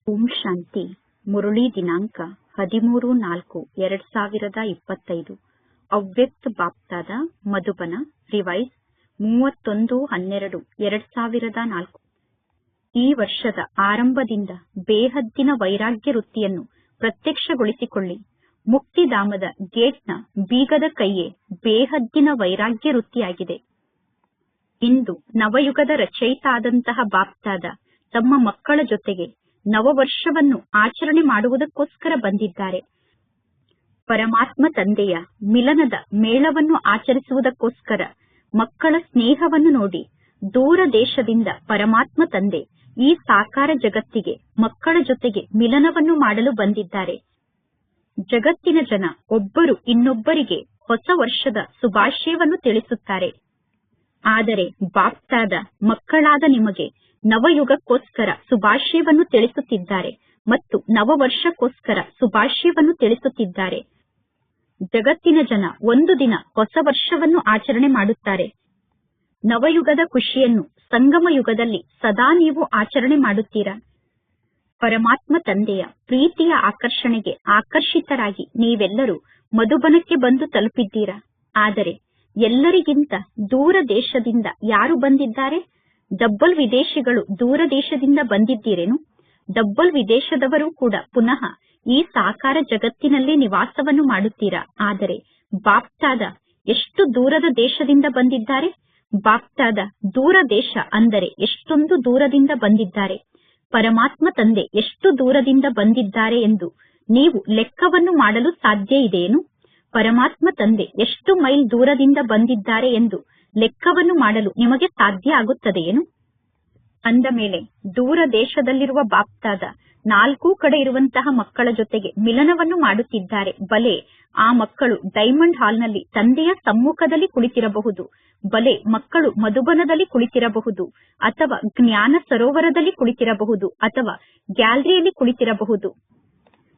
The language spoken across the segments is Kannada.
ಓಂ ಶಾಂತಿ. ಮುರಳಿ ದಿನಾಂಕ 13/4/2025. ಅವ್ಯಕ್ತ ಬಾಪ್ತಾದ ಮಧುಬನ. ರಿವೈಸ್ 31/12/2004. ಈ ವರ್ಷದ ಆರಂಭದಿಂದ ಬೇಹದ್ದಿನ ವೈರಾಗ್ಯ ವೃತ್ತಿಯನ್ನು ಪ್ರತ್ಯಕ್ಷಗೊಳಿಸಿಕೊಳ್ಳಿ. ಮುಕ್ತಿಧಾಮದ ಗೇಟ್ನ ಬೀಗದ ಕೈಯೇ ಬೇಹದ್ದಿನ ವೈರಾಗ್ಯ ವೃತ್ತಿಯಾಗಿದೆ. ಇಂದು ನವಯುಗದ ರಚಯಿತ ಆದಂತಹ ಬಾಪ್ತಾದ ತಮ್ಮ ಮಕ್ಕಳ ಜೊತೆಗೆ ನವವರ್ಷವನ್ನು ಆಚರಣೆ ಮಾಡುವುದಕ್ಕೋಸ್ಕರ ಬಂದಿದ್ದಾರೆ. ಪರಮಾತ್ಮ ತಂದೆಯ ಮಿಲನದ ಮೇಳವನ್ನು ಆಚರಿಸುವುದಕ್ಕೋಸ್ಕರ ಮಕ್ಕಳ ಸ್ನೇಹವನ್ನು ನೋಡಿ ದೂರ ದೇಶದಿಂದ ಪರಮಾತ್ಮ ತಂದೆ ಈ ಸಾಕಾರ ಜಗತ್ತಿಗೆ ಮಕ್ಕಳ ಜೊತೆಗೆ ಮಿಲನವನ್ನು ಮಾಡಲು ಬಂದಿದ್ದಾರೆ. ಜಗತ್ತಿನ ಜನ ಒಬ್ಬರು ಇನ್ನೊಬ್ಬರಿಗೆ ಹೊಸ ವರ್ಷದ ಶುಭಾಶಯವನ್ನು ತಿಳಿಸುತ್ತಾರೆ. ಆದರೆ ಬಾಪ್ತಾದ ಮಕ್ಕಳಾದ ನಿಮಗೆ ನವಯುಗಕ್ಕೋಸ್ಕರ ಶುಭಾಶಯವನ್ನು ತಿಳಿಸುತ್ತಿದ್ದಾರೆ ಮತ್ತು ನವವರ್ಷಕ್ಕೋಸ್ಕರ ಶುಭಾಶಯವನ್ನು ತಿಳಿಸುತ್ತಿದ್ದಾರೆ. ಜಗತ್ತಿನ ಜನ ಒಂದು ದಿನ ಹೊಸ ವರ್ಷವನ್ನು ಆಚರಣೆ ಮಾಡುತ್ತಾರೆ. ನವಯುಗದ ಖುಷಿಯನ್ನು ಸಂಗಮ ಯುಗದಲ್ಲಿ ಸದಾ ನೀವು ಆಚರಣೆ ಮಾಡುತ್ತೀರಾ. ಪರಮಾತ್ಮ ತಂದೆಯ ಪ್ರೀತಿಯ ಆಕರ್ಷಣೆಗೆ ಆಕರ್ಷಿತರಾಗಿ ನೀವೆಲ್ಲರೂ ಮಧುಬನಕ್ಕೆ ಬಂದು ತಲುಪಿದ್ದೀರಾ. ಆದರೆ ಎಲ್ಲರಿಗಿಂತ ದೂರ ದೇಶದಿಂದ ಯಾರು ಬಂದಿದ್ದಾರೆ? ಡಬ್ಬಲ್ ವಿದೇಶಿಗಳು ದೂರ ದೇಶದಿಂದ ಬಂದಿದ್ದೀರೇನು? ಡಬ್ಬಲ್ ವಿದೇಶದವರು ಕೂಡ ಪುನಃ ಈ ಸಾಕಾರ ಜಗತ್ತಿನಲ್ಲೇ ನಿವಾಸವನ್ನು ಮಾಡುತ್ತೀರಾ. ಆದರೆ ಬಾಪ್ತಾದ ಎಷ್ಟು ದೂರದ ದೇಶದಿಂದ ಬಂದಿದ್ದಾರೆ? ಬಾಪ್ತಾದ ದೂರ ದೇಶ ಅಂದರೆ ಎಷ್ಟೊಂದು ದೂರದಿಂದ ಬಂದಿದ್ದಾರೆ. ಪರಮಾತ್ಮ ತಂದೆ ಎಷ್ಟು ದೂರದಿಂದ ಬಂದಿದ್ದಾರೆ ಎಂದು ನೀವು ಲೆಕ್ಕವನ್ನು ಮಾಡಲು ಸಾಧ್ಯ ಇದೆಯೇನು? ಪರಮಾತ್ಮ ತಂದೆ ಎಷ್ಟು ಮೈಲ್ ದೂರದಿಂದ ಬಂದಿದ್ದಾರೆ ಎಂದು ಲೆಕ್ಕವನ್ನು ಮಾಡಲು ನಿಮಗೆ ಸಾಧ್ಯ ಆಗುತ್ತದೆಯೇನು? ಅಂದ ಮೇಲೆ ದೂರ ದೇಶದಲ್ಲಿರುವ ಬಾಪ್ತಾದ ನಾಲ್ಕೂ ಕಡೆ ಇರುವಂತಹ ಮಕ್ಕಳ ಜೊತೆಗೆ ಮಿಲನವನ್ನು ಮಾಡುತ್ತಿದ್ದಾರೆ. ಬಲೆ ಆ ಮಕ್ಕಳು ಡೈಮಂಡ್ ಹಾಲ್ನಲ್ಲಿ ತಂದೆಯ ಸಮ್ಮುಖದಲ್ಲಿ ಕುಳಿತಿರಬಹುದು, ಬಲೆ ಮಕ್ಕಳು ಮಧುಬನದಲ್ಲಿ ಕುಳಿತಿರಬಹುದು, ಅಥವಾ ಜ್ಞಾನ ಸರೋವರದಲ್ಲಿ ಕುಳಿತಿರಬಹುದು, ಅಥವಾ ಗ್ಯಾಲರಿಯಲ್ಲಿ ಕುಳಿತಿರಬಹುದು.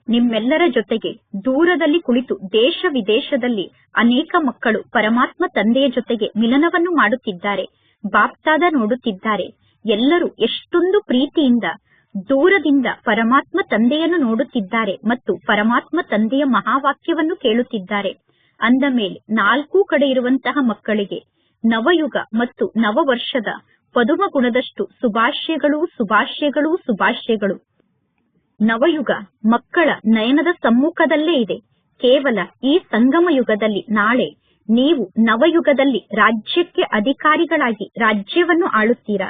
ನಿಮ್ಮೆಲ್ಲರ ಜೊತೆಗೆ ದೂರದಲ್ಲಿ ಕುಳಿತು ದೇಶ ವಿದೇಶದಲ್ಲಿ ಅನೇಕ ಮಕ್ಕಳು ಪರಮಾತ್ಮ ತಂದೆಯ ಜೊತೆಗೆ ಮಿಲನವನ್ನು ಮಾಡುತ್ತಿದ್ದಾರೆ. ಬಾಪ್ತಾದ ನೋಡುತ್ತಿದ್ದಾರೆ. ಎಲ್ಲರೂ ಎಷ್ಟೊಂದು ಪ್ರೀತಿಯಿಂದ ದೂರದಿಂದ ಪರಮಾತ್ಮ ತಂದೆಯನ್ನು ನೋಡುತ್ತಿದ್ದಾರೆ ಮತ್ತು ಪರಮಾತ್ಮ ತಂದೆಯ ಮಹಾವಾಕ್ಯವನ್ನು ಕೇಳುತ್ತಿದ್ದಾರೆ. ಅಂದ ಮೇಲೆ ನಾಲ್ಕೂ ಕಡೆ ಇರುವಂತಹ ಮಕ್ಕಳಿಗೆ ನವಯುಗ ಮತ್ತು ನವವರ್ಷದ ಪದುಮ ಗುಣದಷ್ಟು ಶುಭಾಶಯಗಳು, ಶುಭಾಶಯಗಳು, ಶುಭಾಶಯಗಳು. ನವಯುಗ ಮಕ್ಕಳ ನಯನದ ಸಮ್ಮುಖದಲ್ಲೇ ಇದೆ. ಕೇವಲ ಈ ಸಂಗಮ ಯುಗದಲ್ಲಿ ನಾಳೆ ನೀವು ನವಯುಗದಲ್ಲಿ ರಾಜ್ಯಕ್ಕೆ ಅಧಿಕಾರಿಗಳಾಗಿ ರಾಜ್ಯವನ್ನು ಆಳುತ್ತೀರಾ.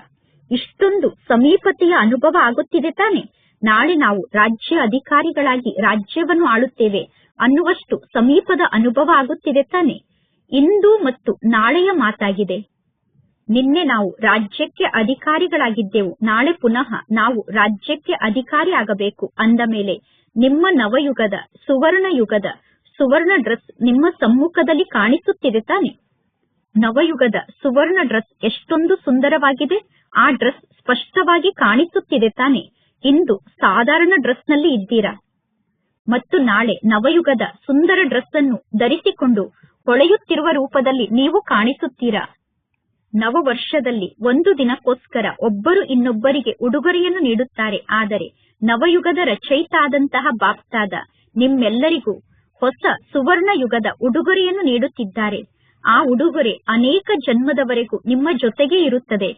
ಇಷ್ಟೊಂದು ಸಮೀಪತೆಯ ಅನುಭವ ಆಗುತ್ತಿದೆ ತಾನೆ? ನಾಳೆ ನಾವು ರಾಜ್ಯ ಅಧಿಕಾರಿಗಳಾಗಿ ರಾಜ್ಯವನ್ನು ಆಳುತ್ತೇವೆ ಅನ್ನುವಷ್ಟು ಸಮೀಪದ ಅನುಭವ ಆಗುತ್ತಿದೆ ತಾನೆ? ಇಂದು ಮತ್ತು ನಾಳೆಯ ಮಾತಾಗಿದೆ. ನಿನ್ನೆ ನಾವು ರಾಜ್ಯಕ್ಕೆ ಅಧಿಕಾರಿಗಳಾಗಿದ್ದೆವು, ನಾಳೆ ಪುನಃ ನಾವು ರಾಜ್ಯಕ್ಕೆ ಅಧಿಕಾರಿ ಆಗಬೇಕು. ಅಂದ ಮೇಲೆ ನಿಮ್ಮ ನವಯುಗದ ಸುವರ್ಣ ಯುಗದ ಸುವರ್ಣ ಡ್ರೆಸ್ ನಿಮ್ಮ ಸಮ್ಮುಖದಲ್ಲಿ ಕಾಣಿಸುತ್ತಿದೆ ತಾನೆ? ನವಯುಗದ ಸುವರ್ಣ ಡ್ರೆಸ್ ಎಷ್ಟೊಂದು ಸುಂದರವಾಗಿದೆ. ಆ ಡ್ರೆಸ್ ಸ್ಪಷ್ಟವಾಗಿ ಕಾಣಿಸುತ್ತಿದೆ ತಾನೆ? ಇಂದು ಸಾಧಾರಣ ಡ್ರೆಸ್ ನಲ್ಲಿ ಇದ್ದೀರಾ ಮತ್ತು ನಾಳೆ ನವಯುಗದ ಸುಂದರ ಡ್ರೆಸ್ ಅನ್ನು ಧರಿಸಿಕೊಂಡು ಹೊಳೆಯುತ್ತಿರುವ ರೂಪದಲ್ಲಿ ನೀವು ಕಾಣಿಸುತ್ತೀರಾ. ನವವರ್ಷದಲ್ಲಿ ಒಂದು ದಿನಕ್ಕೋಸ್ಕರ ಒಬ್ಬರು ಇನ್ನೊಬ್ಬರಿಗೆ ಉಡುಗೊರೆಯನ್ನು ನೀಡುತ್ತಾರೆ. ಆದರೆ ನವಯುಗದ ರಚಯಿತ ಆದಂತಹ ಬಾಪ್ತಾದ ನಿಮ್ಮೆಲ್ಲರಿಗೂ ಹೊಸ ಸುವರ್ಣ ಯುಗದ ಉಡುಗೊರೆಯನ್ನು ನೀಡುತ್ತಿದ್ದಾರೆ. ಆ ಉಡುಗೊರೆ ಅನೇಕ ಜನ್ಮದವರೆಗೂ ನಿಮ್ಮ ಜೊತೆಗೆ ಇರುತ್ತದೆ.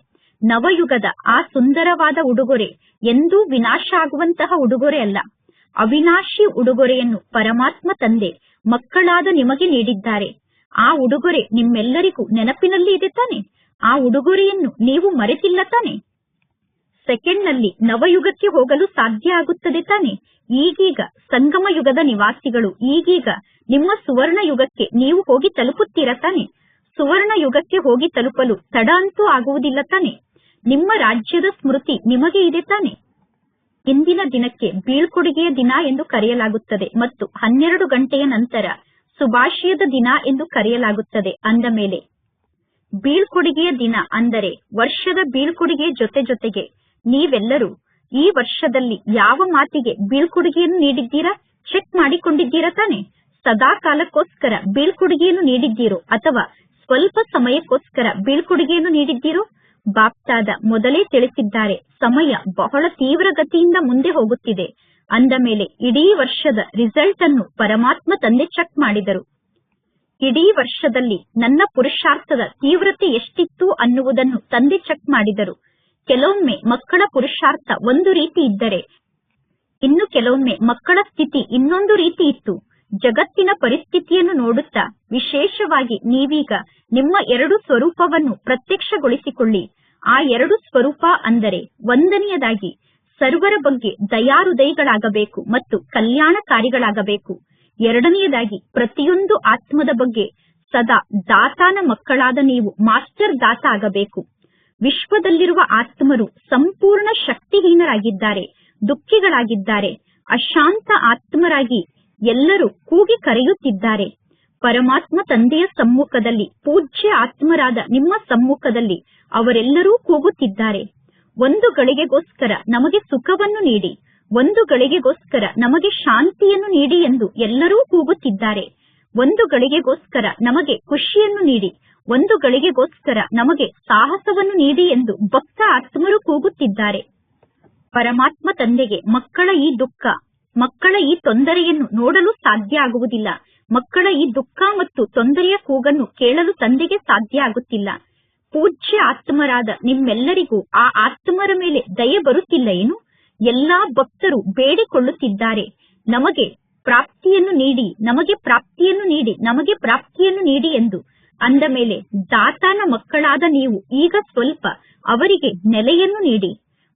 ನವಯುಗದ ಆ ಸುಂದರವಾದ ಉಡುಗೊರೆ ಎಂದೂ ವಿನಾಶ ಆಗುವಂತಹ ಉಡುಗೊರೆ ಅಲ್ಲ. ಅವಿನಾಶಿ ಉಡುಗೊರೆಯನ್ನು ಪರಮಾತ್ಮ ತಂದೆ ಮಕ್ಕಳಾದ ನಿಮಗೆ ನೀಡಿದ್ದಾರೆ. ಆ ಉಡುಗೊರೆ ನಿಮ್ಮೆಲ್ಲರಿಗೂ ನೆನಪಿನಲ್ಲಿ ಇದೆ ತಾನೆ? ಆ ಉಡುಗೊರೆಯನ್ನು ನೀವು ಮರೆತಿಲ್ಲ ತಾನೆ? ಸೆಕೆಂಡ್ನಲ್ಲಿ ನವಯುಗಕ್ಕೆ ಹೋಗಲು ಸಾಧ್ಯ ಆಗುತ್ತದೆ ತಾನೆ? ಈಗೀಗ ಸಂಗಮ ಯುಗದ ನಿವಾಸಿಗಳು, ಈಗೀಗ ನಿಮ್ಮ ಸುವರ್ಣ ಯುಗಕ್ಕೆ ನೀವು ಹೋಗಿ ತಲುಪುತ್ತೀರಾ ತಾನೆ? ಸುವರ್ಣ ಯುಗಕ್ಕೆ ಹೋಗಿ ತಲುಪಲು ತಡ ಅಂತೂ ಆಗುವುದಿಲ್ಲ ತಾನೆ? ನಿಮ್ಮ ರಾಜ್ಯದ ಸ್ಮೃತಿ ನಿಮಗೆ ಇದೆ ತಾನೆ? ಇಂದಿನ ದಿನಕ್ಕೆ ಬೀಳ್ಕೊಡುಗೆಯ ದಿನ ಎಂದು ಕರೆಯಲಾಗುತ್ತದೆ ಮತ್ತು 12 ಗಂಟೆಯ ನಂತರ ಶುಭಾಶಯದ ದಿನ ಎಂದು ಕರೆಯಲಾಗುತ್ತದೆ. ಅಂದ ಮೇಲೆ ಬೀಳ್ಕೊಡುಗೆಯ ದಿನ ಅಂದರೆ ವರ್ಷದ ಬೀಳ್ಕೊಡುಗೆಯ ಜೊತೆಗೆ ನೀವೆಲ್ಲರೂ ಈ ವರ್ಷದಲ್ಲಿ ಯಾವ ಮಾತಿಗೆ ಬೀಳ್ಕೊಡುಗೆಯನ್ನು ನೀಡಿದ್ದೀರಾ ಚೆಕ್ ಮಾಡಿಕೊಂಡಿದ್ದೀರಾ ತಾನೆ? ಸದಾ ಕಾಲಕ್ಕೋಸ್ಕರ ಬೀಳ್ಕೊಡುಗೆಯನ್ನು ನೀಡಿದ್ದೀರೋ ಅಥವಾ ಸ್ವಲ್ಪ ಸಮಯಕ್ಕೋಸ್ಕರ ಬೀಳ್ಕೊಡುಗೆಯನ್ನು ನೀಡಿದ್ದೀರೋ? ಬಾಪ್ತಾದ ಮೊದಲೇ ತಿಳಿಸಿದ್ದಾರೆ, ಸಮಯ ಬಹಳ ತೀವ್ರಗತಿಯಿಂದ ಮುಂದೆ ಹೋಗುತ್ತಿದೆ. ಅಂದ ಮೇಲೆ ಇಡೀ ವರ್ಷದ ರಿಸಲ್ಟ್ ಅನ್ನು ಪರಮಾತ್ಮ ತಂದೆ ಚೆಕ್ ಮಾಡಿದರು. ಇಡೀ ವರ್ಷದಲ್ಲಿ ನನ್ನ ಪುರುಷಾರ್ಥದ ತೀವ್ರತೆ ಎಷ್ಟಿತ್ತು ಅನ್ನುವುದನ್ನು ತಂದೆ ಚೆಕ್ ಮಾಡಿದರು. ಕೆಲವೊಮ್ಮೆ ಮಕ್ಕಳ ಪುರುಷಾರ್ಥ ಒಂದು ರೀತಿ ಇದ್ದರೆ, ಇನ್ನು ಕೆಲವೊಮ್ಮೆ ಮಕ್ಕಳ ಸ್ಥಿತಿ ಇನ್ನೊಂದು ರೀತಿ ಇತ್ತು. ಜಗತ್ತಿನ ಪರಿಸ್ಥಿತಿಯನ್ನು ನೋಡುತ್ತಾ ವಿಶೇಷವಾಗಿ ನೀವೀಗ ನಿಮ್ಮ 2 ಸ್ವರೂಪವನ್ನು ಪ್ರತ್ಯಕ್ಷಗೊಳಿಸಿಕೊಳ್ಳಿ. ಆ 2 ಸ್ವರೂಪ ಅಂದರೆ, ಒಂದನೆಯದಾಗಿ ಸರ್ವರ ಬಗ್ಗೆ ದಯಾಹೃದಯಿಗಳಾಗಬೇಕು ಮತ್ತು ಕಲ್ಯಾಣಕಾರಿಗಳಾಗಬೇಕು. ಎರಡನೆಯದಾಗಿ ಪ್ರತಿಯೊಂದು ಆತ್ಮದ ಬಗ್ಗೆ ಸದಾ ದಾತಾನ ಮಕ್ಕಳಾದ ನೀವು ಮಾಸ್ಟರ್ ದಾತ ಆಗಬೇಕು. ವಿಶ್ವದಲ್ಲಿರುವ ಆತ್ಮರು ಸಂಪೂರ್ಣ ಶಕ್ತಿಹೀನರಾಗಿದ್ದಾರೆ, ದುಃಖಿಗಳಾಗಿದ್ದಾರೆ, ಅಶಾಂತ ಆತ್ಮರಾಗಿ ಎಲ್ಲರೂ ಕೂಗಿ ಕರೆಯುತ್ತಿದ್ದಾರೆ. ಪರಮಾತ್ಮ ತಂದೆಯ ಸಮ್ಮುಖದಲ್ಲಿ, ಪೂಜ್ಯ ಆತ್ಮರಾದ ನಿಮ್ಮ ಸಮ್ಮುಖದಲ್ಲಿ ಅವರೆಲ್ಲರೂ ಕೂಗುತ್ತಿದ್ದಾರೆ. ಒಂದು ಗಳಿಗೆಗೋಸ್ಕರ ನಮಗೆ ಸುಖವನ್ನು ನೀಡಿ, ಒಂದು ಗಳಿಗೆಗೋಸ್ಕರ ನಮಗೆ ಶಾಂತಿಯನ್ನು ನೀಡಿ ಎಂದು ಎಲ್ಲರೂ ಕೂಗುತ್ತಿದ್ದಾರೆ. ಒಂದು ಗಳಿಗೆಗೋಸ್ಕರ ನಮಗೆ ಖುಷಿಯನ್ನು ನೀಡಿ, ಒಂದು ಗಳಿಗೆಗೋಸ್ಕರ ನಮಗೆ ಸಾಹಸವನ್ನು ನೀಡಿ ಎಂದು ಭಕ್ತ ಆತ್ಮರು ಕೂಗುತ್ತಿದ್ದಾರೆ. ಪರಮಾತ್ಮ ತಂದೆಗೆ ಮಕ್ಕಳ ಈ ದುಃಖ, ಮಕ್ಕಳ ಈ ತೊಂದರೆಯನ್ನು ನೋಡಲು ಸಾಧ್ಯ ಆಗುವುದಿಲ್ಲ. ಮಕ್ಕಳ ಈ ದುಃಖ ಮತ್ತು ತೊಂದರೆಯ ಕೂಗನ್ನು ಕೇಳಲು ತಂದೆಗೆ ಸಾಧ್ಯ ಆಗುತ್ತಿಲ್ಲ. ಪೂಜ್ಯ ಆತ್ಮರಾದ ನಿಮ್ಮೆಲ್ಲರಿಗೂ ಆ ಆತ್ಮರ ಮೇಲೆ ದಯೆ ಬರುತ್ತಿಲ್ಲ ಏನು? ಎಲ್ಲಾ ಭಕ್ತರು ಬೇಡಿಕೊಳ್ಳುತ್ತಿದ್ದಾರೆ, ನಮಗೆ ಪ್ರಾಪ್ತಿಯನ್ನು ನೀಡಿ, ನಮಗೆ ಪ್ರಾಪ್ತಿಯನ್ನು ನೀಡಿ, ನಮಗೆ ಪ್ರಾಪ್ತಿಯನ್ನು ನೀಡಿ ಎಂದು. ಅಂದ ಮೇಲೆ ದಾತಾನ ಮಕ್ಕಳಾದ ನೀವು ಈಗ ಸ್ವಲ್ಪ ಅವರಿಗೆ ನೆಲೆಯನ್ನು ನೀಡಿ.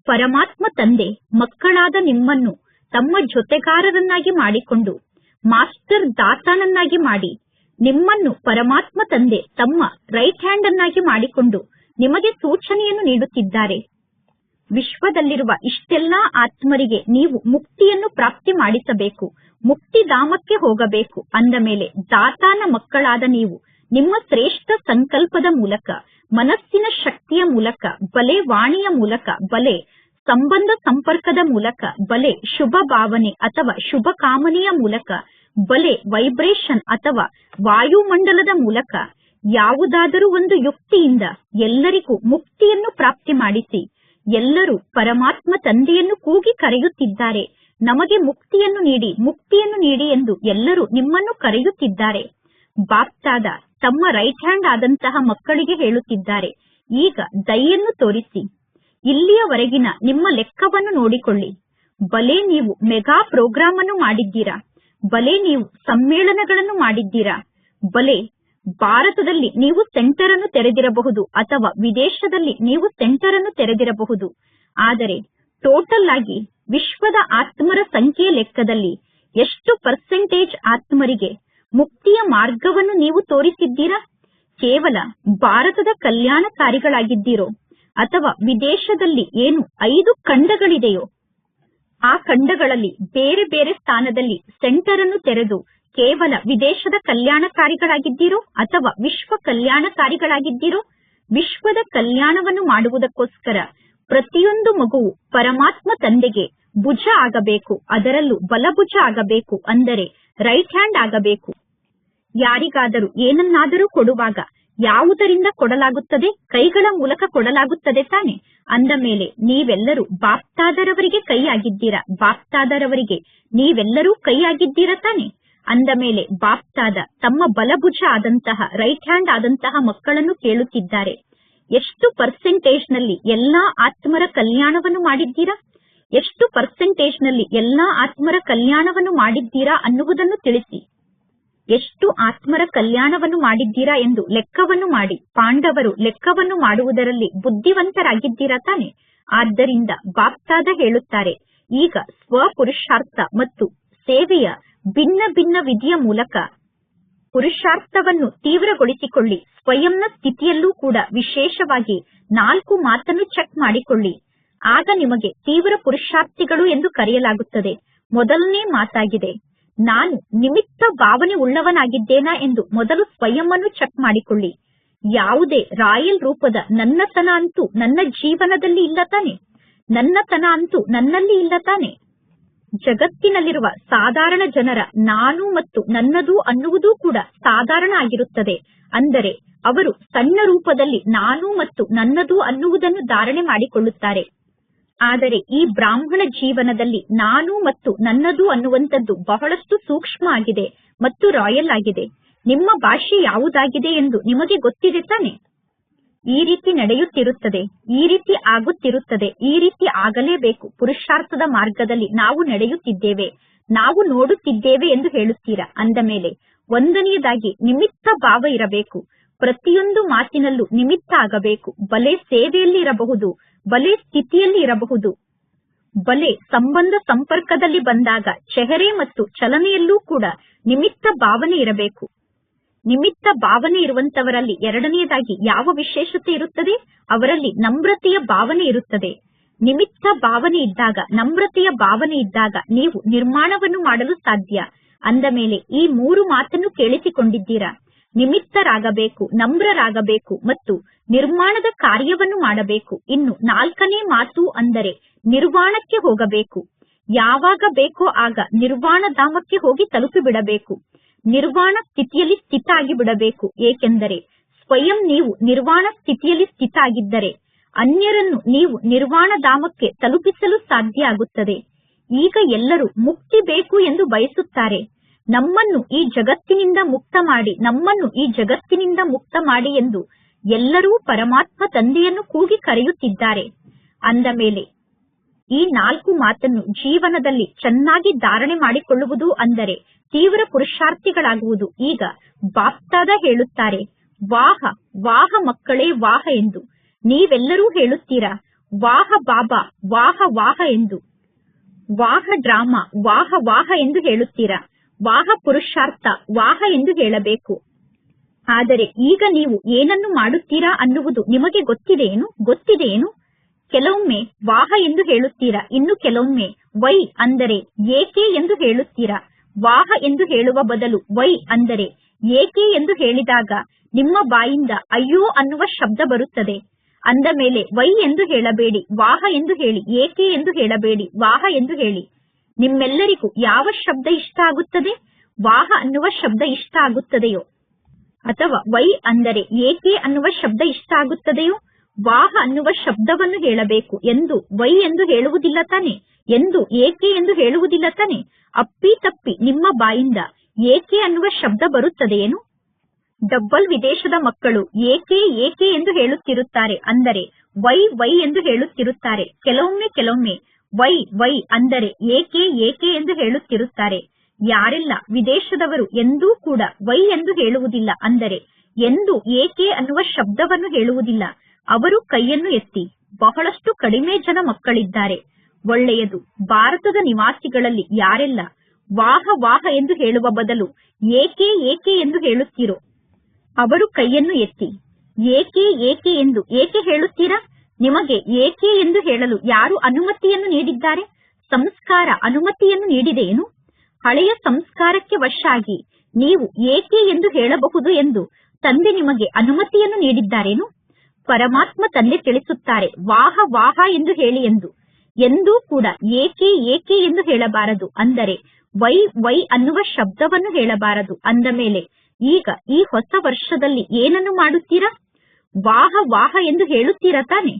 ಪರಮಾತ್ಮ ತಂದೆ ಮಕ್ಕಳಾದ ನಿಮ್ಮನ್ನು ತಮ್ಮ ಜೊತೆಗಾರರನ್ನಾಗಿ ಮಾಡಿಕೊಂಡು ಮಾಸ್ಟರ್ ದಾತಾನನ್ನಾಗಿ ಮಾಡಿ, ನಿಮ್ಮನ್ನು ಪರಮಾತ್ಮ ತಂದೆ ತಮ್ಮ ರೈಟ್ ಹ್ಯಾಂಡ್ ಅನ್ನಾಗಿ ಮಾಡಿಕೊಂಡು ನಿಮಗೆ ಸೂಚನೆಯನ್ನು ನೀಡುತ್ತಿದ್ದಾರೆ. ವಿಶ್ವದಲ್ಲಿರುವ ಇಷ್ಟೆಲ್ಲಾ ಆತ್ಮರಿಗೆ ನೀವು ಮುಕ್ತಿಯನ್ನು ಪ್ರಾಪ್ತಿ ಮಾಡಿಸಬೇಕು, ಮುಕ್ತಿಧಾಮಕ್ಕೆ ಹೋಗಬೇಕು. ಅಂದ ಮೇಲೆ ದಾತಾನ ಮಕ್ಕಳಾದ ನೀವು ನಿಮ್ಮ ಶ್ರೇಷ್ಠ ಸಂಕಲ್ಪದ ಮೂಲಕ, ಮನಸ್ಸಿನ ಶಕ್ತಿಯ ಮೂಲಕ, ಬಲೆ ವಾಣಿಯ ಮೂಲಕ, ಬಲೆ ಸಂಬಂಧ ಸಂಪರ್ಕದ ಮೂಲಕ, ಬಲೆ ಶುಭ ಭಾವನೆ ಅಥವಾ ಶುಭ ಕಾಮನೆಯ ಮೂಲಕ, ಬಲೆ ವೈಬ್ರೇಷನ್ ಅಥವಾ ವಾಯುಮಂಡಲದ ಮೂಲಕ ಯಾವುದಾದರೂ ಒಂದು ಯುಕ್ತಿಯಿಂದ ಎಲ್ಲರಿಗೂ ಮುಕ್ತಿಯನ್ನು ಪ್ರಾಪ್ತಿ ಮಾಡಿಸಿ. ಎಲ್ಲರೂ ಪರಮಾತ್ಮ ತಂದೆಯನ್ನು ಕೂಗಿ ಕರೆಯುತ್ತಿದ್ದಾರೆ, ನಮಗೆ ಮುಕ್ತಿಯನ್ನು ನೀಡಿ, ಮುಕ್ತಿಯನ್ನು ನೀಡಿ ಎಂದು ಎಲ್ಲರೂ ನಿಮ್ಮನ್ನು ಕರೆಯುತ್ತಿದ್ದಾರೆ. ಬಾಪ್ತಾದ ತಮ್ಮ ರೈಟ್ ಹ್ಯಾಂಡ್ ಆದಂತಹ ಮಕ್ಕಳಿಗೆ ಹೇಳುತ್ತಿದ್ದಾರೆ, ಈಗ ದಯೆಯನ್ನು ತೋರಿಸಿ, ಇಲ್ಲಿಯವರೆಗಿನ ನಿಮ್ಮ ಲೆಕ್ಕವನ್ನು ನೋಡಿಕೊಳ್ಳಿ. ಬಲೆ ನೀವು ಮೆಗಾ ಪ್ರೋಗ್ರಾಮ್ ಅನ್ನು ಮಾಡಿದ್ದೀರಾ, ಬಲೆ ನೀವು ಸಮ್ಮೇಳನಗಳನ್ನು ಮಾಡಿದ್ದೀರಾ, ಬಲೆ ಭಾರತದಲ್ಲಿ ನೀವು ಸೆಂಟರ್ ಅನ್ನು ತೆರೆದಿರಬಹುದು ಅಥವಾ ವಿದೇಶದಲ್ಲಿ ನೀವು ಸೆಂಟರ್ ಅನ್ನು ತೆರೆದಿರಬಹುದು. ಆದರೆ ಟೋಟಲ್ ಆಗಿ ವಿಶ್ವದ ಆತ್ಮರ ಸಂಖ್ಯೆಯ ಲೆಕ್ಕದಲ್ಲಿ ಎಷ್ಟು ಪರ್ಸೆಂಟೇಜ್ ಆತ್ಮರಿಗೆ ಮುಕ್ತಿಯ ಮಾರ್ಗವನ್ನು ನೀವು ತೋರಿಸಿದ್ದೀರಾ? ಕೇವಲ ಭಾರತದ ಕಲ್ಯಾಣಕಾರಿಗಳಾಗಿದ್ದೀರೋ ಅಥವಾ ವಿದೇಶದಲ್ಲಿ ಏನು 5 ಖಂಡಗಳಿದೆಯೋ ಆ ಖಂಡಗಳಲ್ಲಿ ಬೇರೆ ಬೇರೆ ಸ್ಥಾನದಲ್ಲಿ ಸೆಂಟರ್ ಅನ್ನು ತೆರೆದು ಕೇವಲ ವಿದೇಶದ ಕಲ್ಯಾಣಕಾರಿಗಳಾಗಿದ್ದೀರೋ ಅಥವಾ ವಿಶ್ವ ಕಲ್ಯಾಣಕಾರಿಗಳಾಗಿದ್ದೀರೋ? ವಿಶ್ವದ ಕಲ್ಯಾಣವನ್ನು ಮಾಡುವುದಕ್ಕೋಸ್ಕರ ಪ್ರತಿಯೊಂದು ಮಗುವು ಪರಮಾತ್ಮ ತಂದೆಗೆ ಭುಜ ಆಗಬೇಕು, ಅದರಲ್ಲೂ ಬಲಭುಜ ಆಗಬೇಕು, ಅಂದರೆ ರೈಟ್ ಹ್ಯಾಂಡ್ ಆಗಬೇಕು. ಯಾರಿಗಾದರೂ ಏನನ್ನಾದರೂ ಕೊಡುವಾಗ ಯಾವುದರಿಂದ ಕೊಡಲಾಗುತ್ತದೆ? ಕೈಗಳ ಮೂಲಕ ಕೊಡಲಾಗುತ್ತದೆ ತಾನೆ. ಅಂದ ಮೇಲೆ ನೀವೆಲ್ಲರೂ ಬಾಪ್ತಾದರವರಿಗೆ ಕೈ ಆಗಿದ್ದೀರಾ, ಬಾಪ್ತಾದರವರಿಗೆ ನೀವೆಲ್ಲರೂ ಕೈ ಆಗಿದ್ದೀರಾ ತಾನೆ. ಅಂದ ಮೇಲೆ ಬಾಪ್ತಾದ ತಮ್ಮ ಬಲಭುಜ ಆದಂತಹ ರೈಟ್ ಹ್ಯಾಂಡ್ ಆದಂತಹ ಮಕ್ಕಳನ್ನು ಕೇಳುತ್ತಿದ್ದಾರೆ, ಎಷ್ಟು ಪರ್ಸೆಂಟೇಜ್ ನಲ್ಲಿ ಎಲ್ಲಾ ಆತ್ಮರ ಕಲ್ಯಾಣವನ್ನು ಮಾಡಿದ್ದೀರಾ? ಎಷ್ಟು ಪರ್ಸೆಂಟೇಜ್ ನಲ್ಲಿ ಎಲ್ಲಾ ಆತ್ಮರ ಕಲ್ಯಾಣವನ್ನು ಮಾಡಿದ್ದೀರಾ ಅನ್ನುವುದನ್ನು ತಿಳಿಸಿ. ಎಷ್ಟು ಆತ್ಮರ ಕಲ್ಯಾಣವನ್ನು ಮಾಡಿದ್ದೀರಾ ಎಂದು ಲೆಕ್ಕವನ್ನು ಮಾಡಿ. ಪಾಂಡವರು ಲೆಕ್ಕವನ್ನು ಮಾಡುವುದರಲ್ಲಿ ಬುದ್ಧಿವಂತರಾಗಿದ್ದೀರಾ ತಾನೆ. ಆದ್ದರಿಂದ ಬಾಪ್ತಾದ ಹೇಳುತ್ತಾರೆ, ಈಗ ಸ್ವಪುರುಷಾರ್ಥ ಮತ್ತು ಸೇವೆಯ ಭಿನ್ನ ಭಿನ್ನ ವಿಧಿಯ ಮೂಲಕ ಪುರುಷಾರ್ಥವನ್ನು ತೀವ್ರಗೊಳಿಸಿಕೊಳ್ಳಿ. ಸ್ವಯಂನ ಸ್ಥಿತಿಯಲ್ಲೂ ಕೂಡ ವಿಶೇಷವಾಗಿ 4 ಮಾತನ್ನು ಚೆಕ್ ಮಾಡಿಕೊಳ್ಳಿ. ಆಗ ನಿಮಗೆ ತೀವ್ರ ಪುರುಷಾರ್ಥಿಗಳು ಎಂದು ಕರೆಯಲಾಗುತ್ತದೆ. ಮೊದಲನೇ ಮಾತಾಗಿದೆ, ನಾನು ನಿಮಿತ್ತ ಭಾವನೆ ಉಳ್ಳವನಾಗಿದ್ದೇನಾ ಎಂದು ಮೊದಲು ಸ್ವಯಂವನ್ನು ಚೆಕ್ ಮಾಡಿಕೊಳ್ಳಿ. ಯಾವುದೇ ರಾಯಲ್ ರೂಪದ ನನ್ನತನ ಅಂತೂ ನನ್ನ ಜೀವನದಲ್ಲಿ ಇಲ್ಲ ತಾನೆ, ನನ್ನತನ ಅಂತೂ ನನ್ನಲ್ಲಿ ಇಲ್ಲ ತಾನೆ. ಜಗತ್ತಿನಲ್ಲಿರುವ ಸಾಧಾರಣ ಜನರ ನಾನು ಮತ್ತು ನನ್ನದು ಅನ್ನುವುದೂ ಕೂಡ ಸಾಧಾರಣ ಆಗಿರುತ್ತದೆ. ಅಂದರೆ ಅವರು ಸಣ್ಣ ರೂಪದಲ್ಲಿ ನಾನು ಮತ್ತು ನನ್ನದು ಅನ್ನುವುದನ್ನು ಧಾರಣೆ ಮಾಡಿಕೊಳ್ಳುತ್ತಾರೆ. ಆದರೆ ಈ ಬ್ರಾಹ್ಮಣ ಜೀವನದಲ್ಲಿ ನಾನು ಮತ್ತು ನನ್ನದು ಅನ್ನುವಂಥದ್ದು ಬಹಳಷ್ಟು ಸೂಕ್ಷ್ಮ ಆಗಿದೆ ಮತ್ತು ರಾಯಲ್ ಆಗಿದೆ. ನಿಮ್ಮ ಭಾಷೆ ಯಾವುದಾಗಿದೆ ಎಂದು ನಿಮಗೆ ಗೊತ್ತಿದೆ ತಾನೆ? ಈ ರೀತಿ ನಡೆಯುತ್ತಿರುತ್ತದೆ, ಈ ರೀತಿ ಆಗುತ್ತಿರುತ್ತದೆ, ಈ ರೀತಿ ಆಗಲೇಬೇಕು. ಪುರುಷಾರ್ಥದ ಮಾರ್ಗದಲ್ಲಿ ನಾವು ನಡೆಯುತ್ತಿದ್ದೇವೆ, ನಾವು ನೋಡುತ್ತಿದ್ದೇವೆ ಎಂದು ಹೇಳುತ್ತೀರಾ. ಅಂದ ಮೇಲೆ ಒಂದನೆಯದಾಗಿ ನಿಮಿತ್ತ ಭಾವ ಇರಬೇಕು. ಪ್ರತಿಯೊಂದು ಮಾತಿನಲ್ಲೂ ನಿಮಿತ್ತ ಆಗಬೇಕು. ಬಲೆ ಸೇವೆಯಲ್ಲಿ ಇರಬಹುದು, ಬಲೆ ಸ್ಥಿತಿಯಲ್ಲಿ ಇರಬಹುದು, ಬಲೆ ಸಂಬಂಧ ಸಂಪರ್ಕದಲ್ಲಿ ಬಂದಾಗ ಚೆಹರೆ ಮತ್ತು ಚಲನೆಯಲ್ಲೂ ಕೂಡ ನಿಮಿತ್ತ ಭಾವನೆ ಇರಬೇಕು. ನಿಮಿತ್ತ ಭಾವನೆ ಇರುವಂತವರಲ್ಲಿ ಎರಡನೆಯದಾಗಿ ಯಾವ ವಿಶೇಷತೆ ಇರುತ್ತದೆ? ಅವರಲ್ಲಿ ನಮ್ರತೆಯ ಭಾವನೆ ಇರುತ್ತದೆ. ನಿಮಿತ್ತ ಭಾವನೆ ಇದ್ದಾಗ, ನಮ್ರತೆಯ ಭಾವನೆ ಇದ್ದಾಗ ನೀವು ನಿರ್ಮಾಣವನ್ನು ಮಾಡಲು ಸಾಧ್ಯ. ಅಂದ ಮೇಲೆ ಈ 3 ಮಾತನ್ನು ಕೇಳಿಸಿಕೊಂಡಿದ್ದೀರಾ. ನಿಮಿತ್ತರಾಗಬೇಕು, ನಮ್ರರಾಗಬೇಕು ಮತ್ತು ನಿರ್ಮಾಣದ ಕಾರ್ಯವನ್ನು ಮಾಡಬೇಕು. ಇನ್ನು 4ನೇ ಮಾತು ಅಂದರೆ ನಿರ್ವಾಣಕ್ಕೆ ಹೋಗಬೇಕು. ಯಾವಾಗ ಬೇಕೋ ಆಗ ನಿರ್ವಾಣ ಧಾಮಕ್ಕೆ ಹೋಗಿ ತಲುಪಿಬಿಡಬೇಕು. ನಿರ್ವಾಣ ಸ್ಥಿತಿಯಲ್ಲಿ ಸ್ಥಿತ ಆಗಿ ಬಿಡಬೇಕು. ಏಕೆಂದರೆ ಸ್ವಯಂ ನೀವು ನಿರ್ವಾಣ ಸ್ಥಿತಿಯಲ್ಲಿ ಸ್ಥಿತ ಆಗಿದ್ದರೆ ಅನ್ಯರನ್ನು ನೀವು ನಿರ್ವಾಣ ಧಾಮಕ್ಕೆ ತಲುಪಿಸಲು ಸಾಧ್ಯ ಆಗುತ್ತದೆ. ಈಗ ಎಲ್ಲರೂ ಮುಕ್ತಿ ಬೇಕು ಎಂದು ಬಯಸುತ್ತಾರೆ. ನಮ್ಮನ್ನು ಈ ಜಗತ್ತಿನಿಂದ ಮುಕ್ತ ಮಾಡಿ, ನಮ್ಮನ್ನು ಈ ಜಗತ್ತಿನಿಂದ ಮುಕ್ತ ಮಾಡಿ ಎಂದು ಎಲ್ಲರೂ ಪರಮಾತ್ಮ ತಂದೆಯನ್ನು ಕೂಗಿ ಕರೆಯುತ್ತಿದ್ದಾರೆ. ಅಂದ ಮೇಲೆ ಈ 4 ಮಾತನ್ನು ಜೀವನದಲ್ಲಿ ಚೆನ್ನಾಗಿ ಧಾರಣೆ ಮಾಡಿಕೊಳ್ಳುವುದು ಅಂದರೆ ತೀವ್ರ ಪುರುಷಾರ್ಥಿಗಳಾಗುವುದು. ಈಗ ಬಾಪ್ತಾದ ಹೇಳುತ್ತಾರೆ, ವಾಹ ವಾಹ ಮಕ್ಕಳೇ ವಾಹ ಎಂದು. ನೀವೆಲ್ಲರೂ ಹೇಳುತ್ತೀರಾ, ವಾಹ ಬಾಬಾ ವಾಹ ವಾಹ ಎಂದು. ವಾಹ ಡ್ರಾಮಾ ವಾಹ ವಾಹ ಎಂದು ಹೇಳುತ್ತೀರಾ. ವಾಹ ಪುರುಷಾರ್ಥ ವಾಹ ಎಂದು ಹೇಳಬೇಕು. ಆದರೆ ಈಗ ನೀವು ಏನನ್ನು ಮಾಡುತ್ತೀರಾ ಅನ್ನುವುದು ನಿಮಗೆ ಗೊತ್ತಿದೆಯೇನು? ಕೆಲವೊಮ್ಮೆ ವಾಹ ಎಂದು ಹೇಳುತ್ತೀರಾ, ಇನ್ನು ಕೆಲವೊಮ್ಮೆ ವೈ ಅಂದರೆ ಏಕೆ ಎಂದು ಹೇಳುತ್ತೀರಾ. ವಾಹ ಎಂದು ಹೇಳುವ ಬದಲು ವೈ ಅಂದರೆ ಏಕೆ ಎಂದು ಹೇಳಿದಾಗ ನಿಮ್ಮ ಬಾಯಿಂದ ಅಯ್ಯೋ ಅನ್ನುವ ಶಬ್ದ ಬರುತ್ತದೆ. ಅಂದ ಮೇಲೆ ವೈ ಎಂದು ಹೇಳಬೇಡಿ, ವಾಹ ಎಂದು ಹೇಳಿ. ಏಕೆ ಎಂದು ಹೇಳಬೇಡಿ, ವಾಹ ಎಂದು ಹೇಳಿ. ನಿಮ್ಮೆಲ್ಲರಿಗೂ ಯಾವ ಶಬ್ದ ಇಷ್ಟ ಆಗುತ್ತದೆ? ವಾಹ ಅನ್ನುವ ಶಬ್ದ ಇಷ್ಟ ಆಗುತ್ತದೆಯೋ ಅಥವಾ ವೈ ಅಂದರೆ ಏಕೆ ಅನ್ನುವ ಶಬ್ದ ಇಷ್ಟ ಆಗುತ್ತದೆಯೋ? ವಾಹ ಅನ್ನುವ ಶಬ್ದವನ್ನು ಹೇಳಬೇಕು ಎಂದು ವೈ ಎಂದು ಹೇಳುವುದಿಲ್ಲ ತಾನೆ, ಎಂದು ಏಕೆ ಎಂದು ಹೇಳುವುದಿಲ್ಲ ತಾನೆ. ಅಪ್ಪಿ ತಪ್ಪಿ ನಿಮ್ಮ ಬಾಯಿಂದ ಏಕೆ ಅನ್ನುವ ಶಬ್ದ ಬರುತ್ತದೆಯೇನು? ಡಬ್ಬಲ್ ವಿದೇಶದ ಮಕ್ಕಳು ಏಕೆ ಏಕೆ ಎಂದು ಹೇಳುತ್ತಿರುತ್ತಾರೆ, ಅಂದರೆ ವೈ ವೈ ಎಂದು ಹೇಳುತ್ತಿರುತ್ತಾರೆ. ಕೆಲವೊಮ್ಮೆ ವೈ ವೈ ಅಂದರೆ ಏಕೆ ಏಕೆ ಎಂದು ಹೇಳುತ್ತಿರುತ್ತಾರೆ. ಯಾರೆಲ್ಲ ವಿದೇಶದವರು ಎಂದೂ ಕೂಡ ವೈ ಎಂದು ಹೇಳುವುದಿಲ್ಲ, ಅಂದರೆ ಎಂದು ಏಕೆ ಅನ್ನುವ ಶಬ್ದವನ್ನು ಹೇಳುವುದಿಲ್ಲ, ಅವರು ಕೈಯನ್ನು ಎತ್ತಿ. ಬಹಳಷ್ಟು ಕಡಿಮೆ ಜನ ಮಕ್ಕಳಿದ್ದಾರೆ. ಒಳ್ಳೆಯದು. ಭಾರತದ ನಿವಾಸಿಗಳಲ್ಲಿ ಯಾರೆಲ್ಲ ವಾಹ ವಾಹ ಎಂದು ಹೇಳುವ ಬದಲು ಏಕೆ ಏಕೆ ಎಂದು ಹೇಳುತ್ತೀರೋ ಅವರು ಕೈಯನ್ನು ಎತ್ತಿ. ಏಕೆ ಏಕೆ ಎಂದು ಏಕೆ ಹೇಳುತ್ತೀರಾ? ನಿಮಗೆ ಏಕೆ ಎಂದು ಹೇಳಲು ಯಾರು ಅನುಮತಿಯನ್ನು ನೀಡಿದ್ದಾರೆ? ಸಂಸ್ಕಾರ ಅನುಮತಿಯನ್ನು ನೀಡಿದೆಯೇನು? ಹಳೆಯ ಸಂಸ್ಕಾರಕ್ಕೆ ವಶ ಆಗಿ ನೀವು ಏಕೆ ಎಂದು ಹೇಳಬಹುದು ಎಂದು ತಂದೆ ನಿಮಗೆ ಅನುಮತಿಯನ್ನು ನೀಡಿದ್ದಾರೇನು? ಪರಮಾತ್ಮ ತಂದೆ ತಿಳಿಸುತ್ತಾರೆ, ವಾಹ ವಾಹ ಎಂದು ಹೇಳಿ ಎಂದು. ಎಂದೂ ಕೂಡ ಏಕೆ ಏಕೆ ಎಂದು ಹೇಳಬಾರದು, ಅಂದರೆ ವೈ ವೈ ಅನ್ನುವ ಶಬ್ದವನ್ನು ಹೇಳಬಾರದು. ಅಂದ ಮೇಲೆ ಈಗ ಈ ಹೊಸ ವರ್ಷದಲ್ಲಿ ಏನನ್ನು ಮಾಡುತ್ತೀರಾ? ವಾಹ ವಾಹ ಎಂದು ಹೇಳುತ್ತೀರಾ ತಾನೆ?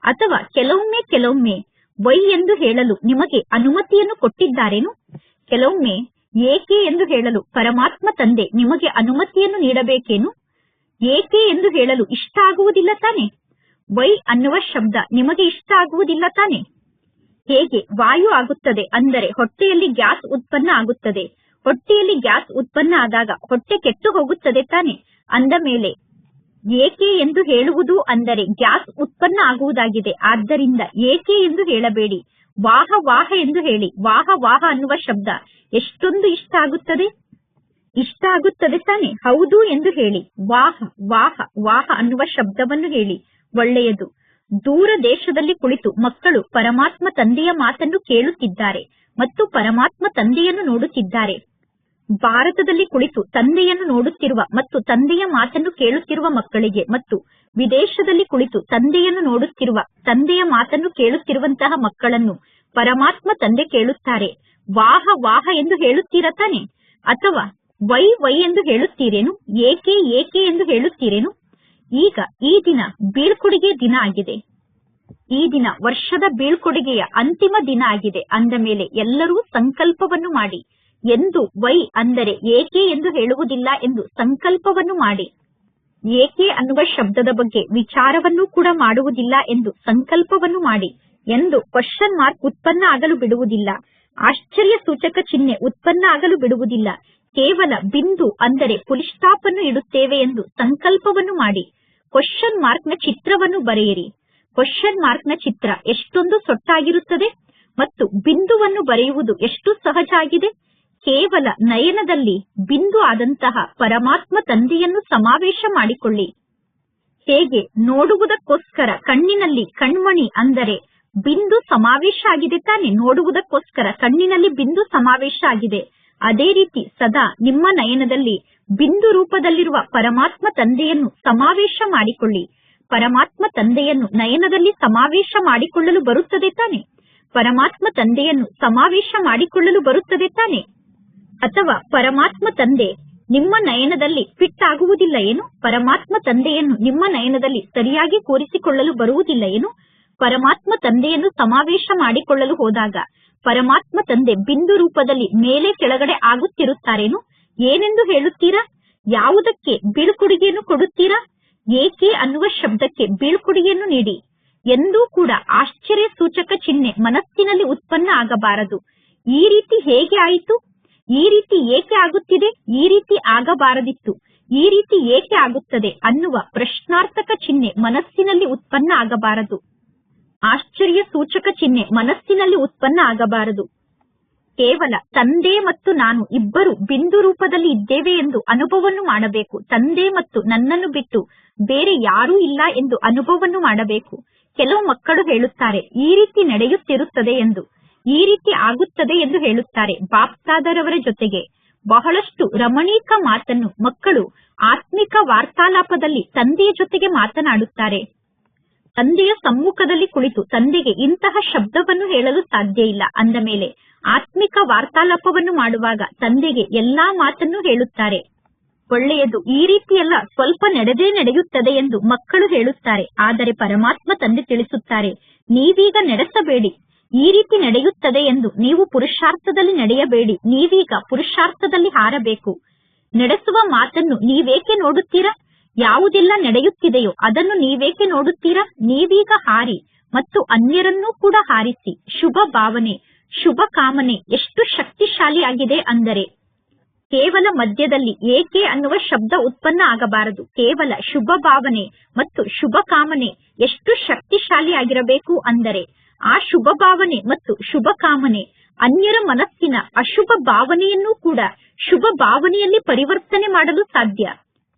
ಅಥವಾ ಕೆಲವೊಮ್ಮೆ ವೈ ಎಂದು ಹೇಳಲು ನಿಮಗೆ ಅನುಮತಿಯನ್ನು ಕೊಟ್ಟಿದ್ದಾರೇನು? ಕೆಲವೊಮ್ಮೆ ಏಕೆ ಎಂದು ಹೇಳಲು ಪರಮಾತ್ಮ ತಂದೆ ನಿಮಗೆ ಅನುಮತಿಯನ್ನು ನೀಡಬೇಕೇನು? ಏಕೆ ಎಂದು ಹೇಳಲು ಇಷ್ಟ ಆಗುವುದಿಲ್ಲ ತಾನೆ? ವೈ ಅನ್ನುವ ಶಬ್ದ ನಿಮಗೆ ಇಷ್ಟ ಆಗುವುದಿಲ್ಲ ತಾನೆ? ಹೇಗೆ ವಾಯು ಆಗುತ್ತದೆ, ಅಂದರೆ ಹೊಟ್ಟೆಯಲ್ಲಿ ಗ್ಯಾಸ್ ಉತ್ಪನ್ನ ಆಗುತ್ತದೆ. ಹೊಟ್ಟೆಯಲ್ಲಿ ಗ್ಯಾಸ್ ಉತ್ಪನ್ನ ಆದಾಗ ಹೊಟ್ಟೆ ಕೆಟ್ಟು ಹೋಗುತ್ತದೆ ತಾನೆ? ಅಂದ ಮೇಲೆ ಏಕೆ ಎಂದು ಹೇಳುವುದು ಅಂದರೆ ಗ್ಯಾಸ್ ಉತ್ಪನ್ನ ಆಗುವುದಾಗಿದೆ. ಆದ್ದರಿಂದ ಏಕೆ ಎಂದು ಹೇಳಬೇಡಿ, ವಾಹ ವಾಹ ಎಂದು ಹೇಳಿ. ವಾಹ ವಾಹ ಅನ್ನುವ ಶಬ್ದ ಎಷ್ಟೊಂದು ಇಷ್ಟ ಆಗುತ್ತದೆ ತಾನೆ? ಹೌದು ಎಂದು ಹೇಳಿ. ವಾಹ ವಾಹ ವಾಹ ಅನ್ನುವ ಶಬ್ದವನ್ನು ಹೇಳಿ. ಒಳ್ಳೆಯದು. ದೂರ ದೇಶದಲ್ಲಿ ಕುಳಿತು ಮಕ್ಕಳು ಪರಮಾತ್ಮ ತಂದೆಯ ಮಾತನ್ನು ಕೇಳುತ್ತಿದ್ದಾರೆ ಮತ್ತು ಪರಮಾತ್ಮ ತಂದೆಯನ್ನು ನೋಡುತ್ತಿದ್ದಾರೆ. ಭಾರತದಲ್ಲಿ ಕುಳಿತು ತಂದೆಯನ್ನು ನೋಡುತ್ತಿರುವ ಮತ್ತು ತಂದೆಯ ಮಾತನ್ನು ಕೇಳುತ್ತಿರುವ ಮಕ್ಕಳಿಗೆ ಮತ್ತು ವಿದೇಶದಲ್ಲಿ ಕುಳಿತು ತಂದೆಯನ್ನು ನೋಡುತ್ತಿರುವ ತಂದೆಯ ಮಾತನ್ನು ಕೇಳುತ್ತಿರುವಂತಹ ಮಕ್ಕಳನ್ನು ಪರಮಾತ್ಮ ತಂದೆ ಕೇಳುತ್ತಾರೆ. ವಾಹ ವಾಹ ಎಂದು ಹೇಳುತ್ತೀರಾ ತಾನೆ? ಅಥವಾ ವೈ ವೈ ಎಂದು ಹೇಳುತ್ತೀರೇನು? ಏಕೆ ಏಕೆ ಎಂದು ಹೇಳುತ್ತೀರೇನು? ಈಗ ಈ ದಿನ ಬೀಳ್ಕೊಡುಗೆ ದಿನ ಆಗಿದೆ. ಈ ದಿನ ವರ್ಷದ ಬೀಳ್ಕೊಡುಗೆಯ ಅಂತಿಮ ದಿನ ಆಗಿದೆ. ಅಂದ ಮೇಲೆ ಎಲ್ಲರೂ ಸಂಕಲ್ಪವನ್ನು ಮಾಡಿ, ಎಂದು ವೈ ಅಂದರೆ ಏಕೆ ಎಂದು ಹೇಳುವುದಿಲ್ಲ ಎಂದು ಸಂಕಲ್ಪವನ್ನು ಮಾಡಿ, ಏಕೆ ಅನ್ನುವ ಶಬ್ದದ ಬಗ್ಗೆ ವಿಚಾರವನ್ನು ಕೂಡ ಮಾಡುವುದಿಲ್ಲ ಎಂದು ಸಂಕಲ್ಪವನ್ನು ಮಾಡಿ, ಎಂದು ಕ್ವಶನ್ ಮಾರ್ಕ್ ಉತ್ಪನ್ನ ಆಗಲು ಬಿಡುವುದಿಲ್ಲ, ಆಶ್ಚರ್ಯ ಸೂಚಕ ಚಿಹ್ನೆ ಉತ್ಪನ್ನ ಆಗಲು ಬಿಡುವುದಿಲ್ಲ, ಕೇವಲ ಬಿಂದು ಅಂದರೆ ಫುಲ್ ಸ್ಟಾಪ್ ಅನ್ನು ಇಡುತ್ತೇವೆ ಎಂದು ಸಂಕಲ್ಪವನ್ನು ಮಾಡಿ, ಕ್ವಶನ್ ಮಾರ್ಕ್ ನ ಚಿತ್ರವನ್ನು ಬರೆಯಿರಿ. ಕ್ವಶನ್ ಮಾರ್ಕ್ ನ ಚಿತ್ರ ಎಷ್ಟೊಂದು ಸೊಟ್ಟಾಗಿರುತ್ತದೆ ಮತ್ತು ಬಿಂದುವನ್ನು ಬರೆಯುವುದು ಎಷ್ಟು ಸಹಜ ಆಗಿದೆ. ಕೇವಲ ನಯನದಲ್ಲಿ ಬಿಂದು ಆದಂತಹ ಪರಮಾತ್ಮ ತಂದೆಯನ್ನು ಸಮಾವೇಶ ಮಾಡಿಕೊಳ್ಳಿ. ಹೇಗೆ ನೋಡುವುದಕ್ಕೋಸ್ಕರ ಕಣ್ಣಿನಲ್ಲಿ ಕಣ್ಮಣಿ ಅಂದರೆ ಬಿಂದು ಸಮಾವೇಶ ಆಗಿದೆ ತಾನೆ? ನೋಡುವುದಕ್ಕೋಸ್ಕರ ಕಣ್ಣಿನಲ್ಲಿ ಬಿಂದು ಸಮಾವೇಶ ಆಗಿದೆ. ಅದೇ ರೀತಿ ಸದಾ ನಿಮ್ಮ ನಯನದಲ್ಲಿ ಬಿಂದು ರೂಪದಲ್ಲಿರುವ ಪರಮಾತ್ಮ ತಂದೆಯನ್ನು ಸಮಾವೇಶ ಮಾಡಿಕೊಳ್ಳಿ. ಪರಮಾತ್ಮ ತಂದೆಯನ್ನು ನಯನದಲ್ಲಿ ಸಮಾವೇಶ ಮಾಡಿಕೊಳ್ಳಲು ಬರುತ್ತದೆ ತಾನೆ? ಪರಮಾತ್ಮ ತಂದೆಯನ್ನು ಸಮಾವೇಶ ಮಾಡಿಕೊಳ್ಳಲು ಬರುತ್ತದೆ ತಾನೆ? ಅಥವಾ ಪರಮಾತ್ಮ ತಂದೆ ನಿಮ್ಮ ನಯನದಲ್ಲಿ ಫಿಟ್ ಆಗುವುದಿಲ್ಲ ಏನು? ಪರಮಾತ್ಮ ತಂದೆಯನ್ನು ನಿಮ್ಮ ನಯನದಲ್ಲಿ ಸರಿಯಾಗಿ ಕೂರಿಸಿಕೊಳ್ಳಲು ಬರುವುದಿಲ್ಲ ಏನು? ಪರಮಾತ್ಮ ತಂದೆಯನ್ನು ಸಮಾವೇಶ ಮಾಡಿಕೊಳ್ಳಲು ಹೋದಾಗ ಪರಮಾತ್ಮ ತಂದೆ ಬಿಂದು ರೂಪದಲ್ಲಿ ಮೇಲೆ ಕೆಳಗಡೆ ಆಗುತ್ತಿರುತ್ತಾರೇನು? ಏನೆಂದು ಹೇಳುತ್ತೀರಾ? ಯಾವುದಕ್ಕೆ ಬೀಳ್ಕೊಡುಗೆಯನ್ನು ಕೊಡುತ್ತೀರಾ? ಏಕೆ ಅನ್ನುವ ಶಬ್ದಕ್ಕೆ ಬೀಳ್ಕೊಡುಗೆಯನ್ನು ನೀಡಿ. ಎಂದೂ ಕೂಡ ಆಶ್ಚರ್ಯ ಸೂಚಕ ಚಿಹ್ನೆ ಮನಸ್ಸಿನಲ್ಲಿ ಉತ್ಪನ್ನ ಆಗಬಾರದು. ಈ ರೀತಿ ಹೇಗೆ ಆಯಿತು? ಈ ರೀತಿ ಏಕೆ ಆಗುತ್ತಿದೆ? ಈ ರೀತಿ ಆಗಬಾರದಿತ್ತು. ಈ ರೀತಿ ಏಕೆ ಆಗುತ್ತದೆ ಅನ್ನುವ ಪ್ರಶ್ನಾರ್ಥಕ ಚಿಹ್ನೆ ಮನಸ್ಸಿನಲ್ಲಿ ಉತ್ಪನ್ನ ಆಗಬಾರದು. ಆಶ್ಚರ್ಯ ಸೂಚಕ ಚಿಹ್ನೆ ಮನಸ್ಸಿನಲ್ಲಿ ಉತ್ಪನ್ನ ಆಗಬಾರದು. ಕೇವಲ ತಂದೆ ಮತ್ತು ನಾನು ಇಬ್ಬರು ಬಿಂದು ರೂಪದಲ್ಲಿ ಇದ್ದೇವೆ ಎಂದು ಅನುಭವವನ್ನು ಮಾಡಬೇಕು. ತಂದೆ ಮತ್ತು ನನ್ನನ್ನು ಬಿಟ್ಟು ಬೇರೆ ಯಾರೂ ಇಲ್ಲ ಎಂದು ಅನುಭವವನ್ನು ಮಾಡಬೇಕು. ಕೆಲವು ಮಕ್ಕಳು ಹೇಳುತ್ತಾರೆ, ಈ ರೀತಿ ನಡೆಯುತ್ತಿರುತ್ತದೆ ಎಂದು, ಈ ರೀತಿ ಆಗುತ್ತದೆ ಎಂದು ಹೇಳುತ್ತಾರೆ. ಬಾಪ್ತಾದರವರ ಜೊತೆಗೆ ಬಹಳಷ್ಟು ರಮಣೀಕ ಮಾತನ್ನು ಮಕ್ಕಳು ಆತ್ಮಿಕ ವಾರ್ತಾಲಾಪದಲ್ಲಿ ತಂದೆಯ ಜೊತೆಗೆ ಮಾತನಾಡುತ್ತಾರೆ. ತಂದೆಯ ಸಮ್ಮುಖದಲ್ಲಿ ಕುಳಿತು ತಂದೆಗೆ ಇಂತಹ ಶಬ್ದವನ್ನು ಹೇಳಲು ಸಾಧ್ಯ ಇಲ್ಲ. ಅಂದ ಮೇಲೆ ಆತ್ಮಿಕ ವಾರ್ತಾಲಾಪವನ್ನು ಮಾಡುವಾಗ ತಂದೆಗೆ ಎಲ್ಲಾ ಮಾತನ್ನು ಹೇಳುತ್ತಾರೆ. ಒಳ್ಳೆಯದು, ಈ ರೀತಿಯೆಲ್ಲ ಸ್ವಲ್ಪ ನಡೆಯುತ್ತದೆ ಎಂದು ಮಕ್ಕಳು ಹೇಳುತ್ತಾರೆ. ಆದರೆ ಪರಮಾತ್ಮ ತಂದೆ ತಿಳಿಸುತ್ತಾರೆ, ನೀವೀಗ ನಡೆಸಬೇಡಿ, ಈ ರೀತಿ ನಡೆಯುತ್ತದೆ ಎಂದು ನೀವು ಪುರುಷಾರ್ಥದಲ್ಲಿ ನಡೆಯಬೇಡಿ. ನೀವೀಗ ಪುರುಷಾರ್ಥದಲ್ಲಿ ಹಾರಬೇಕು. ನಡೆಸುವ ಮಾತನ್ನು ನೀವೇಕೆ ನೋಡುತ್ತೀರಾ? ಯಾವುದೆಲ್ಲ ನಡೆಯುತ್ತಿದೆಯೋ ಅದನ್ನು ನೀವೇಕೆ ನೋಡುತ್ತೀರಾ? ನೀವೀಗ ಹಾರಿ ಮತ್ತು ಅನ್ಯರನ್ನೂ ಕೂಡ ಹಾರಿಸಿ. ಶುಭ ಭಾವನೆ, ಶುಭ ಕಾಮನೆ ಎಷ್ಟು ಶಕ್ತಿಶಾಲಿಯಾಗಿದೆ ಅಂದರೆ ಕೇವಲ ಮಧ್ಯದಲ್ಲಿ ಏಕೆ ಅನ್ನುವ ಶಬ್ದ ಉತ್ಪನ್ನ ಆಗಬಾರದು. ಕೇವಲ ಶುಭ ಭಾವನೆ ಮತ್ತು ಶುಭ ಕಾಮನೆ ಎಷ್ಟು ಶಕ್ತಿಶಾಲಿಯಾಗಿರಬೇಕು ಅಂದರೆ ಆ ಶುಭ ಭಾವನೆ ಮತ್ತು ಶುಭ ಕಾಮನೆ ಅನ್ಯರ ಮನಸ್ಸಿನ ಅಶುಭ ಭಾವನೆಯನ್ನೂ ಕೂಡ ಶುಭ ಭಾವನೆಯಲ್ಲಿ ಪರಿವರ್ತನೆ ಮಾಡಲು ಸಾಧ್ಯ.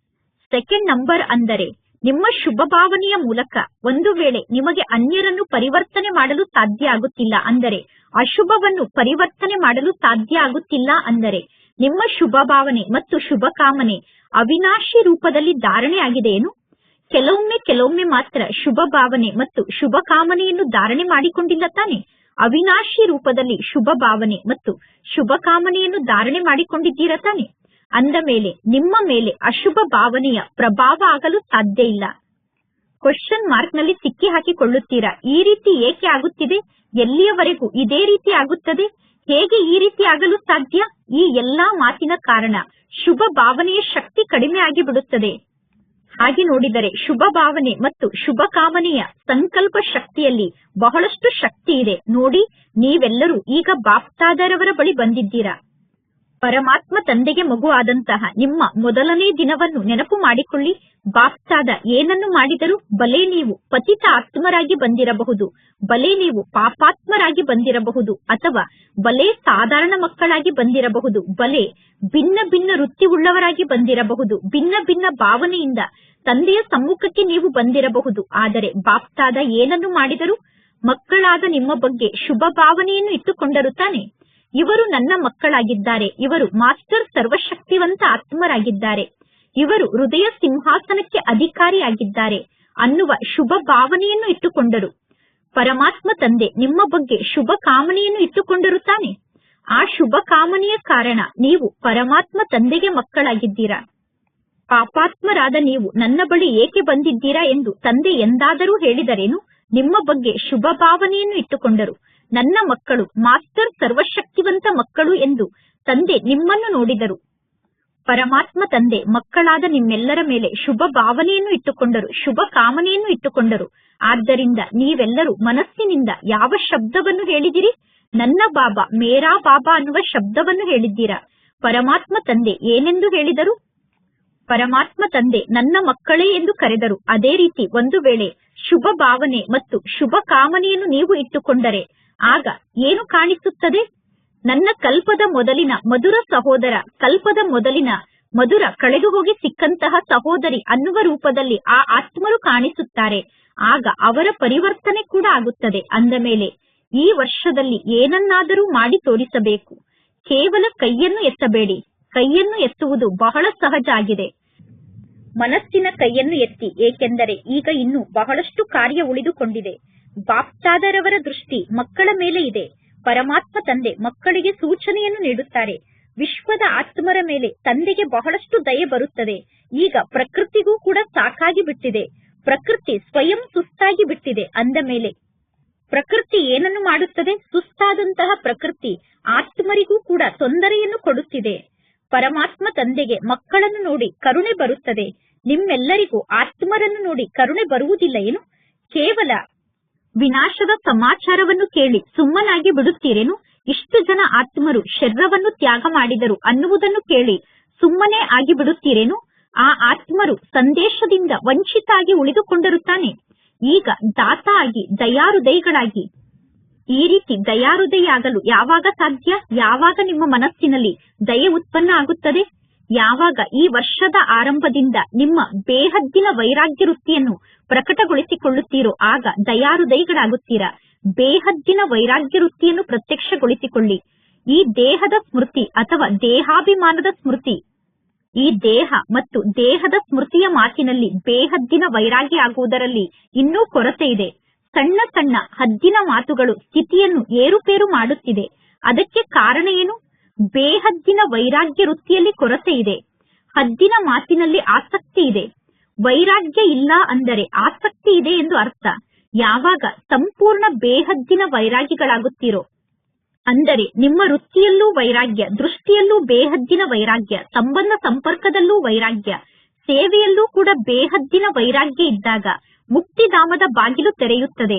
ಸೆಕೆಂಡ್ ನಂಬರ್ ಅಂದರೆ ನಿಮ್ಮ ಶುಭ ಭಾವನೆಯ ಮೂಲಕ ಒಂದು ವೇಳೆ ನಿಮಗೆ ಅನ್ಯರನ್ನು ಪರಿವರ್ತನೆ ಮಾಡಲು ಸಾಧ್ಯ ಆಗುತ್ತಿಲ್ಲ ಅಂದರೆ, ಅಶುಭವನ್ನು ಪರಿವರ್ತನೆ ಮಾಡಲು ಸಾಧ್ಯ ಆಗುತ್ತಿಲ್ಲ ಅಂದರೆ ನಿಮ್ಮ ಶುಭ ಭಾವನೆ ಮತ್ತು ಶುಭ ಕಾಮನೆ ಅವಿನಾಶಿ ರೂಪದಲ್ಲಿ ಧಾರಣೆ ಆಗಿದೆಯೇನು? ಕೆಲವೊಮ್ಮೆ ಮಾತ್ರ ಶುಭ ಭಾವನೆ ಮತ್ತು ಶುಭ ಕಾಮನೆಯನ್ನು ಧಾರಣೆ ಮಾಡಿಕೊಂಡಿಲ್ಲ ತಾನೆ? ಅವಿನಾಶಿ ರೂಪದಲ್ಲಿ ಶುಭ ಭಾವನೆ ಮತ್ತು ಶುಭ ಕಾಮನೆಯನ್ನು ಧಾರಣೆ ಮಾಡಿಕೊಂಡಿದ್ದೀರಾ ತಾನೆ? ಅಂದ ಮೇಲೆ ನಿಮ್ಮ ಮೇಲೆ ಅಶುಭ ಭಾವನೆಯ ಪ್ರಭಾವ ಆಗಲು ಸಾಧ್ಯ ಇಲ್ಲ. ಕ್ವಶನ್ ಮಾರ್ಕ್ ನಲ್ಲಿ ಸಿಕ್ಕಿ ಹಾಕಿಕೊಳ್ಳುತ್ತೀರಾ. ಈ ರೀತಿ ಏಕೆ ಆಗುತ್ತಿದೆ? ಎಲ್ಲಿಯವರೆಗೂ ಇದೇ ರೀತಿ ಆಗುತ್ತದೆ? ಹೇಗೆ ಈ ರೀತಿ ಆಗಲು ಸಾಧ್ಯ? ಈ ಎಲ್ಲಾ ಮಾತಿನ ಕಾರಣ ಶುಭ ಭಾವನೆಯ ಶಕ್ತಿ ಕಡಿಮೆ ಆಗಿ ಬಿಡುತ್ತದೆ. ಹಾಗೆ ನೋಡಿದರೆ ಶುಭ ಭಾವನೆ ಮತ್ತು ಶುಭ ಕಾಮನೆಯ ಸಂಕಲ್ಪ ಶಕ್ತಿಯಲ್ಲಿ ಬಹಳಷ್ಟು ಶಕ್ತಿ ಇದೆ. ನೋಡಿ, ನೀವೆಲ್ಲರೂ ಈಗ ಬಾಪ್ತಾದರವರ ಬಳಿ ಬಂದಿದ್ದೀರಾ. ಪರಮಾತ್ಮ ತಂದೆಗೆ ಮಗು ಆದಂತಹ ನಿಮ್ಮ ಮೊದಲನೇ ದಿನವನ್ನು ನೆನಪು ಮಾಡಿಕೊಳ್ಳಿ. ಬಾಪ್ತಾದ ಏನನ್ನು ಮಾಡಿದರು? ಬಲೆ ನೀವು ಪತಿತ ಆತ್ಮರಾಗಿ ಬಂದಿರಬಹುದು, ಬಲೆ ನೀವು ಪಾಪಾತ್ಮರಾಗಿ ಬಂದಿರಬಹುದು, ಅಥವಾ ಬಲೆ ಸಾಧಾರಣ ಮಕ್ಕಳಾಗಿ ಬಂದಿರಬಹುದು, ಬಲೆ ಭಿನ್ನ ಭಿನ್ನ ವೃತ್ತಿ ಉಳ್ಳವರಾಗಿ ಬಂದಿರಬಹುದು, ಭಿನ್ನ ಭಿನ್ನ ಭಾವನೆಯಿಂದ ತಂದೆಯ ಸಮ್ಮುಖಕ್ಕೆ ನೀವು ಬಂದಿರಬಹುದು. ಆದರೆ ಬಾಪ್ತಾದ ಏನನ್ನು ಮಾಡಿದರು? ಮಕ್ಕಳಾದ ನಿಮ್ಮ ಬಗ್ಗೆ ಶುಭ ಭಾವನೆಯನ್ನು ಇಟ್ಟುಕೊಂಡರು ತಾನೆ? ಇವರು ನನ್ನ ಮಕ್ಕಳಾಗಿದ್ದಾರೆ, ಇವರು ಮಾಸ್ಟರ್ ಸರ್ವಶಕ್ತಿವಂತ ಆತ್ಮರಾಗಿದ್ದಾರೆ, ಇವರು ಹೃದಯ ಸಿಂಹಾಸನಕ್ಕೆ ಅಧಿಕಾರಿಯಾಗಿದ್ದಾರೆ ಅನ್ನುವ ಶುಭ ಭಾವನೆಯನ್ನು ಇಟ್ಟುಕೊಂಡರು. ಪರಮಾತ್ಮ ತಂದೆ ನಿಮ್ಮ ಬಗ್ಗೆ ಶುಭ ಕಾಮನೆಯನ್ನು ಇಟ್ಟುಕೊಂಡರು ತಾನೆ? ಆ ಶುಭ ಕಾಮನೆಯ ಕಾರಣ ನೀವು ಪರಮಾತ್ಮ ತಂದೆಗೆ ಮಕ್ಕಳಾಗಿದ್ದೀರಾ. ಪಾಪಾತ್ಮರಾದ ನೀವು ನನ್ನ ಬಳಿ ಏಕೆ ಬಂದಿದ್ದೀರಾ ಎಂದು ತಂದೆ ಎಂದಾದರೂ ಹೇಳಿದರೇನು? ನಿಮ್ಮ ಬಗ್ಗೆ ಶುಭ ಭಾವನೆಯನ್ನು ಇಟ್ಟುಕೊಂಡರು. ನನ್ನ ಮಕ್ಕಳು, ಮಾಸ್ಟರ್ ಸರ್ವಶಕ್ತಿವಂತ ಮಕ್ಕಳು ಎಂದು ತಂದೆ ನಿಮ್ಮನ್ನು ನೋಡಿದರು. ಪರಮಾತ್ಮ ತಂದೆ ಮಕ್ಕಳಾದ ನಿಮ್ಮೆಲ್ಲರ ಮೇಲೆ ಶುಭ ಭಾವನೆಯನ್ನು ಇಟ್ಟುಕೊಂಡರು, ಶುಭ ಕಾಮನೆಯನ್ನು ಇಟ್ಟುಕೊಂಡರು. ಆದ್ದರಿಂದ ನೀವೆಲ್ಲರೂ ಮನಸ್ಸಿನಿಂದ ಯಾವ ಶಬ್ದವನ್ನು ಹೇಳಿದಿರಿ? ನನ್ನ ಬಾಬಾ, ಮೇರಾ ಬಾಬಾ ಅನ್ನುವ ಶಬ್ದವನ್ನು ಹೇಳಿದ್ದೀರಾ. ಪರಮಾತ್ಮ ತಂದೆ ಏನೆಂದು ಹೇಳಿದರು? ಪರಮಾತ್ಮ ತಂದೆ ನನ್ನ ಮಕ್ಕಳೇ ಎಂದು ಕರೆದರು. ಅದೇ ರೀತಿ ಒಂದು ವೇಳೆ ಶುಭ ಭಾವನೆ ಮತ್ತು ಶುಭ ಕಾಮನೆಯನ್ನು ನೀವು ಇಟ್ಟುಕೊಂಡರೆ ಆಗ ಏನು ಕಾಣಿಸುತ್ತದೆ? ನನ್ನ ಕಲ್ಪದ ಮೊದಲಿನ ಮಧುರ ಸಹೋದರ, ಕಲ್ಪದ ಮೊದಲಿನ ಮಧುರ ಕಳೆದು ಹೋಗಿ ಸಿಕ್ಕಂತಹ ಸಹೋದರಿ ಅನ್ನುವ ರೂಪದಲ್ಲಿ ಆ ಆತ್ಮರು ಕಾಣಿಸುತ್ತಾರೆ. ಆಗ ಅವರ ಪರಿವರ್ತನೆ ಕೂಡ ಆಗುತ್ತದೆ. ಅಂದ ಮೇಲೆ ಈ ವರ್ಷದಲ್ಲಿ ಏನನ್ನಾದರೂ ಮಾಡಿ ತೋರಿಸಬೇಕು. ಕೇವಲ ಕೈಯನ್ನು ಎತ್ತಬೇಡಿ. ಕೈಯನ್ನು ಎತ್ತುವುದು ಬಹಳ ಸಹಜ ಆಗಿದೆ. ಮನಸ್ಸಿನ ಕೈಯನ್ನು ಎತ್ತಿ, ಏಕೆಂದರೆ ಈಗ ಇನ್ನೂ ಬಹಳಷ್ಟು ಕಾರ್ಯ ಉಳಿದುಕೊಂಡಿದೆ. ಬಾಪ್ತಾದರವರ ದೃಷ್ಟಿ ಮಕ್ಕಳ ಮೇಲೆ ಇದೆ. ಪರಮಾತ್ಮ ತಂದೆ ಮಕ್ಕಳಿಗೆ ಸೂಚನೆಯನ್ನು ನೀಡುತ್ತಾರೆ. ವಿಶ್ವದ ಆತ್ಮರ ಮೇಲೆ ತಂದೆಗೆ ಬಹಳಷ್ಟು ದಯೆ ಬರುತ್ತದೆ. ಈಗ ಪ್ರಕೃತಿಗೂ ಕೂಡ ಸಾಕಾಗಿ ಬಿಟ್ಟಿದೆ. ಪ್ರಕೃತಿ ಸ್ವಯಂ ಸುಸ್ತಾಗಿ ಬಿಟ್ಟಿದೆ. ಅಂದ ಮೇಲೆ ಪ್ರಕೃತಿ ಏನನ್ನು ಮಾಡುತ್ತದೆ? ಸುಸ್ತಾದಂತಹ ಪ್ರಕೃತಿ ಆತ್ಮರಿಗೂ ಕೂಡ ತೊಂದರೆಯನ್ನು ಕೊಡುತ್ತಿದೆ. ಪರಮಾತ್ಮ ತಂದೆಗೆ ಮಕ್ಕಳನ್ನು ನೋಡಿ ಕರುಣೆ ಬರುತ್ತದೆ. ನಿಮ್ಮೆಲ್ಲರಿಗೂ ಆತ್ಮರನ್ನು ನೋಡಿ ಕರುಣೆ ಬರುವುದಿಲ್ಲ ಏನು? ಕೇವಲ ವಿನಾಶದ ಸಮಾಚಾರವನ್ನು ಕೇಳಿ ಸುಮ್ಮನಾಗಿ ಬಿಡುತ್ತೀರೇನು? ಇಷ್ಟು ಜನ ಆತ್ಮರು ಶರೀರವನ್ನು ತ್ಯಾಗ ಮಾಡಿದರು ಅನ್ನುವುದನ್ನು ಕೇಳಿ ಸುಮ್ಮನೆ ಆಗಿ ಬಿಡುತ್ತೀರೇನು? ಆ ಆತ್ಮರು ಸಂದೇಶದಿಂದ ವಂಚಿತಾಗಿ ಉಳಿದುಕೊಂಡಿರುತ್ತಾನೆ. ಈಗ ದಾತ ಆಗಿ, ದಯಾಹೃದಯಿಗಳಾಗಿ, ಈ ರೀತಿ ದಯಾಹೃದಯಿಯಾಗಲು ಯಾವಾಗ ಸಾಧ್ಯ? ಯಾವಾಗ ನಿಮ್ಮ ಮನಸ್ಸಿನಲ್ಲಿ ದಯೆ ಉತ್ಪನ್ನ ಆಗುತ್ತದೆ? ಯಾವಾಗ ಈ ವರ್ಷದ ಆರಂಭದಿಂದ ನಿಮ್ಮ ಬೇಹದ್ದಿನ ವೈರಾಗ್ಯ ವೃತ್ತಿಯನ್ನು ಪ್ರಕಟಗೊಳಿಸಿಕೊಳ್ಳುತ್ತೀರೋ ಆಗ ದಯಾಹೃದಯಿಗಳಾಗುತ್ತೀರಾ. ಬೇಹದ್ದಿನ ವೈರಾಗ್ಯ ವೃತ್ತಿಯನ್ನು ಪ್ರತ್ಯಕ್ಷಗೊಳಿಸಿಕೊಳ್ಳಿ. ಈ ದೇಹದ ಸ್ಮೃತಿ ಅಥವಾ ದೇಹಾಭಿಮಾನದ ಸ್ಮೃತಿ, ಈ ದೇಹ ಮತ್ತು ದೇಹದ ಸ್ಮೃತಿಯ ಮಾತಿನಲ್ಲಿ ಬೇಹದ್ದಿನ ವೈರಾಗ್ಯ ಆಗುವುದರಲ್ಲಿ ಇನ್ನೂ ಕೊರತೆ ಇದೆ. ಸಣ್ಣ ಸಣ್ಣ ಹದ್ದಿನ ಮಾತುಗಳು ಸ್ಥಿತಿಯನ್ನು ಏರುಪೇರು ಮಾಡುತ್ತಿದೆ. ಅದಕ್ಕೆ ಕಾರಣ ಏನು? ಬೇಹದ್ದಿನ ವೈರಾಗ್ಯ ವೃತ್ತಿಯಲ್ಲಿ ಕೊರತೆ ಇದೆ. ಹದ್ದಿನ ಮಾತಿನಲ್ಲಿ ಆಸಕ್ತಿ ಇದೆ. ವೈರಾಗ್ಯ ಇಲ್ಲ ಅಂದರೆ ಆಸಕ್ತಿ ಇದೆ ಎಂದು ಅರ್ಥ. ಯಾವಾಗ ಸಂಪೂರ್ಣ ಬೇಹದ್ದಿನ ವೈರಾಗ್ಯಗಳಾಗುತ್ತೀರೋ ಅಂದರೆ ನಿಮ್ಮ ವೃತ್ತಿಯಲ್ಲೂ ವೈರಾಗ್ಯ, ದೃಷ್ಟಿಯಲ್ಲೂ ಬೇಹದ್ದಿನ ವೈರಾಗ್ಯ, ಸಂಬಂಧ ಸಂಪರ್ಕದಲ್ಲೂ ವೈರಾಗ್ಯ, ಸೇವೆಯಲ್ಲೂ ಕೂಡ ಬೇಹದ್ದಿನ ವೈರಾಗ್ಯ ಇದ್ದಾಗ ಮುಕ್ತಿಧಾಮದ ಬಾಗಿಲು ತೆರೆಯುತ್ತದೆ.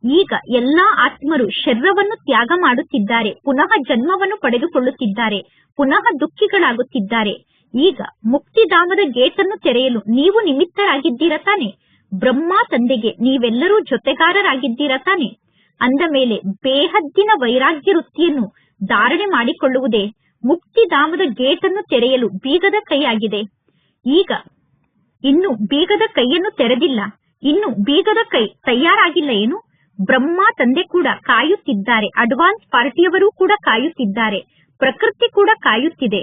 ಈಗ ಎಲ್ಲಾ ಆತ್ಮರು ಶರೀರವನ್ನು ತ್ಯಾಗ ಮಾಡುತ್ತಿದ್ದಾರೆ, ಪುನಃ ಜನ್ಮವನ್ನು ಪಡೆದುಕೊಳ್ಳುತ್ತಿದ್ದಾರೆ, ಪುನಃ ದುಃಖಿಗಳಾಗುತ್ತಿದ್ದಾರೆ. ಈಗ ಮುಕ್ತಿಧಾಮದ ಗೇಟನ್ನು ತೆರೆಯಲು ನೀವು ನಿಮಿತ್ತರಾಗಿದ್ದೀರ ತಾನೆ? ಬ್ರಹ್ಮ ತಂದೆಗೆ ನೀವೆಲ್ಲರೂ ಜೊತೆಗಾರರಾಗಿದ್ದೀರ ತಾನೆ? ಅಂದ ಮೇಲೆ ಬೇಹದ್ದಿನ ವೈರಾಗ್ಯ ವೃತ್ತಿಯನ್ನು ಧಾರಣೆ ಮಾಡಿಕೊಳ್ಳುವುದೇ ಮುಕ್ತಿಧಾಮದ ಗೇಟನ್ನು ತೆರೆಯಲು ಬೀಗದ ಕೈಯಾಗಿದೆ. ಈಗ ಇನ್ನು ಬೀಗದ ಕೈಯನ್ನು ತೆರೆದಿಲ್ಲ, ಇನ್ನು ಬೀಗದ ಕೈ ತಯಾರಾಗಿಲ್ಲ ಏನು? ಬ್ರಹ್ಮ ತಂದೆ ಕೂಡ ಕಾಯುತ್ತಿದ್ದಾರೆ, ಅಡ್ವಾನ್ಸ್ ಪಾರ್ಟಿಯವರೂ ಕೂಡ ಕಾಯುತ್ತಿದ್ದಾರೆ, ಪ್ರಕೃತಿ ಕೂಡ ಕಾಯುತ್ತಿದೆ.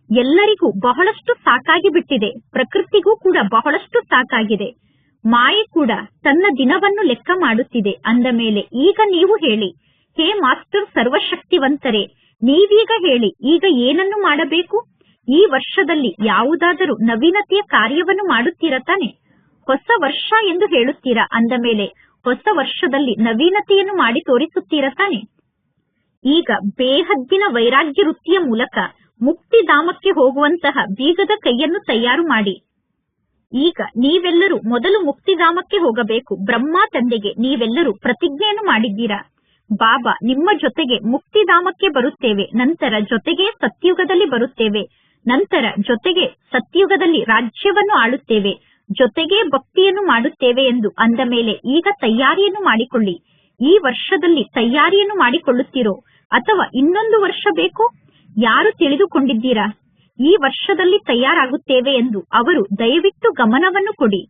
ಎಲ್ಲರಿಗೂ ಬಹಳಷ್ಟು ಸಾಕಾಗಿ ಬಿಟ್ಟಿದೆ. ಪ್ರಕೃತಿಗೂ ಕೂಡ ಬಹಳಷ್ಟು ಸಾಕಾಗಿದೆ. ಮಾಯೆ ಕೂಡ ತನ್ನ ದಿನವನ್ನು ಲೆಕ್ಕ ಮಾಡುತ್ತಿದೆ. ಅಂದ ಮೇಲೆ ಈಗ ನೀವು ಹೇಳಿ, ಹೇ ಮಾಸ್ಟರ್ ಸರ್ವಶಕ್ತಿವಂತರೇ, ನೀವೀಗ ಹೇಳಿ, ಈಗ ಏನನ್ನು ಮಾಡಬೇಕು? ಈ ವರ್ಷದಲ್ಲಿ ಯಾವುದಾದರೂ ನವೀನತೆಯ ಕಾರ್ಯವನ್ನು ಮಾಡುತ್ತೀರಾ ತಾನೆ? ಹೊಸ ವರ್ಷ ಎಂದು ಹೇಳುತ್ತೀರಾ. ಅಂದ ಮೇಲೆ ಹೊಸ ವರ್ಷದಲ್ಲಿ ನವೀನತೆಯನ್ನು ಮಾಡಿ ತೋರಿಸುತ್ತೀರಾ ತಾನೆ? ಈಗ ಬೇಹದ್ದಿನ ವೈರಾಗ್ಯ ವೃತ್ತಿಯ ಮೂಲಕ ಮುಕ್ತಿಧಾಮಕ್ಕೆ ಹೋಗುವಂತಹ ಬೀಗದ ಕೈಯನ್ನು ತಯಾರು ಮಾಡಿ. ಈಗ ನೀವೆಲ್ಲರೂ ಮೊದಲು ಮುಕ್ತಿಧಾಮಕ್ಕೆ ಹೋಗಬೇಕು. ಬ್ರಹ್ಮ ತಂದೆಗೆ ನೀವೆಲ್ಲರೂ ಪ್ರತಿಜ್ಞೆಯನ್ನು ಮಾಡಿದ್ದೀರಾ. ಬಾಬಾ, ನಿಮ್ಮ ಜೊತೆಗೆ ಮುಕ್ತಿಧಾಮಕ್ಕೆ ಬರುತ್ತೇವೆ, ನಂತರ ಜೊತೆಗೆ ಸತ್ಯುಗದಲ್ಲಿ ಬರುತ್ತೇವೆ, ನಂತರ ಜೊತೆಗೆ ಸತ್ಯುಗದಲ್ಲಿ ರಾಜ್ಯವನ್ನು ಆಳುತ್ತೇವೆ, ಜೊತೆಗೆ ಭಕ್ತಿಯನ್ನು ಮಾಡುತ್ತೇವೆ ಎಂದು ಅಂದ ಮೇಲೆ ಈಗ ತಯಾರಿಯನ್ನು ಮಾಡಿಕೊಳ್ಳಿ. ಈ ವರ್ಷದಲ್ಲಿ ತಯಾರಿಯನ್ನು ಮಾಡಿಕೊಳ್ಳುತ್ತೀರೋ ಅಥವಾ ಇನ್ನೊಂದು ವರ್ಷ ಬೇಕು? ಯಾರು ತಿಳಿದುಕೊಂಡಿದ್ದೀರಾ ಈ ವರ್ಷದಲ್ಲಿ ತಯಾರಾಗುತ್ತೇವೆ ಎಂದು? ಅವರು ದಯವಿಟ್ಟು ಗಮನವನ್ನು ಕೊಡಿ.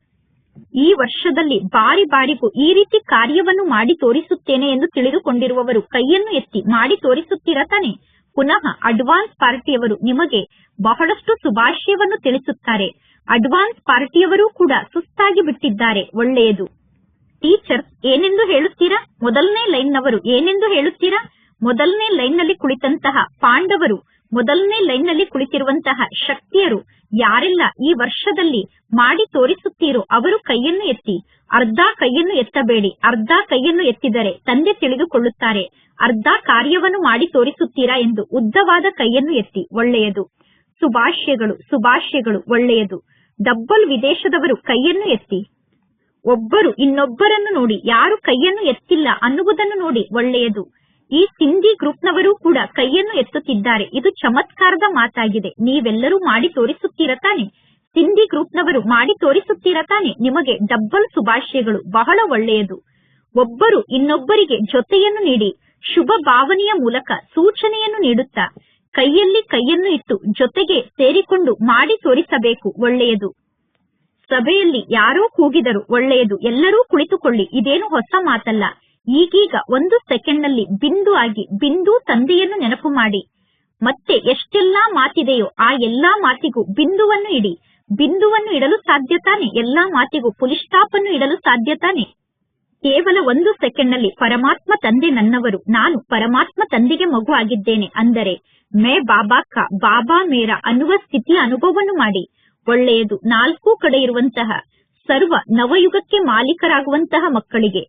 ಈ ವರ್ಷದಲ್ಲಿ ಬಾರಿ ಬಾರಿಗೂ ಈ ರೀತಿ ಕಾರ್ಯವನ್ನು ಮಾಡಿ ತೋರಿಸುತ್ತೇನೆ ಎಂದು ತಿಳಿದುಕೊಂಡಿರುವವರು ಕೈಯನ್ನು ಎತ್ತಿ ಮಾಡಿ ತೋರಿಸುತ್ತೀರಾ ತಾನೆ? ಪುನಃ ಅಡ್ವಾನ್ಸ್ ಪಾರ್ಟಿಯವರು ನಿಮಗೆ ಬಹಳಷ್ಟು ಶುಭಾಶಯವನ್ನು ತಿಳಿಸುತ್ತಾರೆ. ಅಡ್ವಾನ್ಸ್ ಪಾರ್ಟಿಯವರೂ ಕೂಡ ಸುಸ್ತಾಗಿ ಬಿಟ್ಟಿದ್ದಾರೆ. ಒಳ್ಳೆಯದು. ಟೀಚರ್ಸ್ ಏನೆಂದು ಹೇಳುತ್ತೀರಾ? ಮೊದಲನೇ ಲೈನ್ನವರು ಏನೆಂದು ಹೇಳುತ್ತೀರಾ? ಮೊದಲನೇ ಲೈನ್ನಲ್ಲಿ ಕುಳಿತಂತಹ ಪಾಂಡವರು, ಮೊದಲನೇ ಲೈನ್ನಲ್ಲಿ ಕುಳಿತಿರುವಂತಹ ಶಕ್ತಿಯರು ಯಾರೆಲ್ಲ ಈ ವರ್ಷದಲ್ಲಿ ಮಾಡಿ ತೋರಿಸುತ್ತೀರೋ ಅವರು ಕೈಯನ್ನು ಎತ್ತಿ. ಅರ್ಧ ಕೈಯನ್ನು ಎತ್ತಬೇಡಿ. ಅರ್ಧ ಕೈಯನ್ನು ಎತ್ತಿದರೆ ತಂದೆ ತಿಳಿದುಕೊಳ್ಳುತ್ತಾರೆ ಅರ್ಧ ಕಾರ್ಯವನ್ನು ಮಾಡಿ ತೋರಿಸುತ್ತೀರಾ ಎಂದು. ಉದ್ದವಾದ ಕೈಯನ್ನು ಎತ್ತಿ. ಒಳ್ಳೆಯದು. ಶುಭಾಶಯಗಳು, ಶುಭಾಶಯಗಳು. ಒಳ್ಳೆಯದು. ಡಬ್ಬಲ್ ವಿದೇಶದವರು ಕೈಯನ್ನು ಎತ್ತಿ. ಒಬ್ಬರು ಇನ್ನೊಬ್ಬರನ್ನು ನೋಡಿ ಯಾರು ಕೈಯನ್ನು ಎತ್ತಿಲ್ಲ ಅನ್ನುವುದನ್ನು ನೋಡಿ. ಒಳ್ಳೆಯದು. ಈ ಸಿಂಧಿ ಗ್ರೂಪ್ನವರು ಕೂಡ ಕೈಯನ್ನು ಎತ್ತುತ್ತಿದ್ದಾರೆ. ಇದು ಚಮತ್ಕಾರದ ಮಾತಾಗಿದೆ. ನೀವೆಲ್ಲರೂ ಮಾಡಿ ತೋರಿಸುತ್ತೀರ ತಾನೆ? ಸಿಂಧಿ ಗ್ರೂಪ್ನವರು ಮಾಡಿ ತೋರಿಸುತ್ತೀರ ತಾನೆ? ನಿಮಗೆ ಡಬ್ಬಲ್ ಶುಭಾಶಯಗಳು. ಬಹಳ ಒಳ್ಳೆಯದು. ಒಬ್ಬರು ಇನ್ನೊಬ್ಬರಿಗೆ ಜೊತೆಯನ್ನು ನೀಡಿ ಶುಭ ಭಾವನೆಯ ಮೂಲಕ ಸೂಚನೆಯನ್ನು ನೀಡುತ್ತಾ ಕೈಯಲ್ಲಿ ಕೈಯನ್ನು ಇಟ್ಟು ಜೊತೆಗೆ ಸೇರಿಕೊಂಡು ಮಾಡಿ ತೋರಿಸಬೇಕು. ಒಳ್ಳೆಯದು. ಸಭೆಯಲ್ಲಿ ಯಾರೋ ಕೂಗಿದರು. ಒಳ್ಳೆಯದು. ಎಲ್ಲರೂ ಕುಳಿತುಕೊಳ್ಳಿ. ಇದೇನು ಹೊಸ ಮಾತಲ್ಲ. ಈಗೀಗ 1 ಸೆಕೆಂಡ್ನಲ್ಲಿ ಬಿಂದು ಆಗಿ ಬಿಂದು ತಂದೆಯನ್ನು ನೆನಪು ಮಾಡಿ. ಮತ್ತೆ ಎಷ್ಟೆಲ್ಲಾ ಮಾತಿದೆಯೋ ಆ ಎಲ್ಲಾ ಮಾತಿಗೂ ಬಿಂದುವನ್ನು ಇಡಿ. ಬಿಂದುವನ್ನು ಇಡಲು ಸಾಧ್ಯ ತಾನೆ? ಎಲ್ಲಾ ಮಾತಿಗೂ ಫುಲ್ ಸ್ಟಾಪ್ ಅನ್ನು ಇಡಲು ಸಾಧ್ಯ ತಾನೆ? ಕೇವಲ 1 ಸೆಕೆಂಡ್ನಲ್ಲಿ ಪರಮಾತ್ಮ ತಂದೆ ನನ್ನವರು, ನಾನು ಪರಮಾತ್ಮ ತಂದೆಗೆ ಮಗು ಆಗಿದ್ದೇನೆ ಅಂದರೆ ಮೇ ಬಾಬಾ ಕಾ, ಬಾಬಾ ಮೇರಾ ಅನ್ನುವ ಸ್ಥಿತಿಯ ಅನುಭವವನ್ನು ಮಾಡಿ. ಒಳ್ಳೆಯದು. 4 ಕಡೆ ಇರುವಂತಹ ಸರ್ವ ನವಯುಗಕ್ಕೆ ಮಾಲೀಕರಾಗುವಂತಹ ಮಕ್ಕಳಿಗೆ,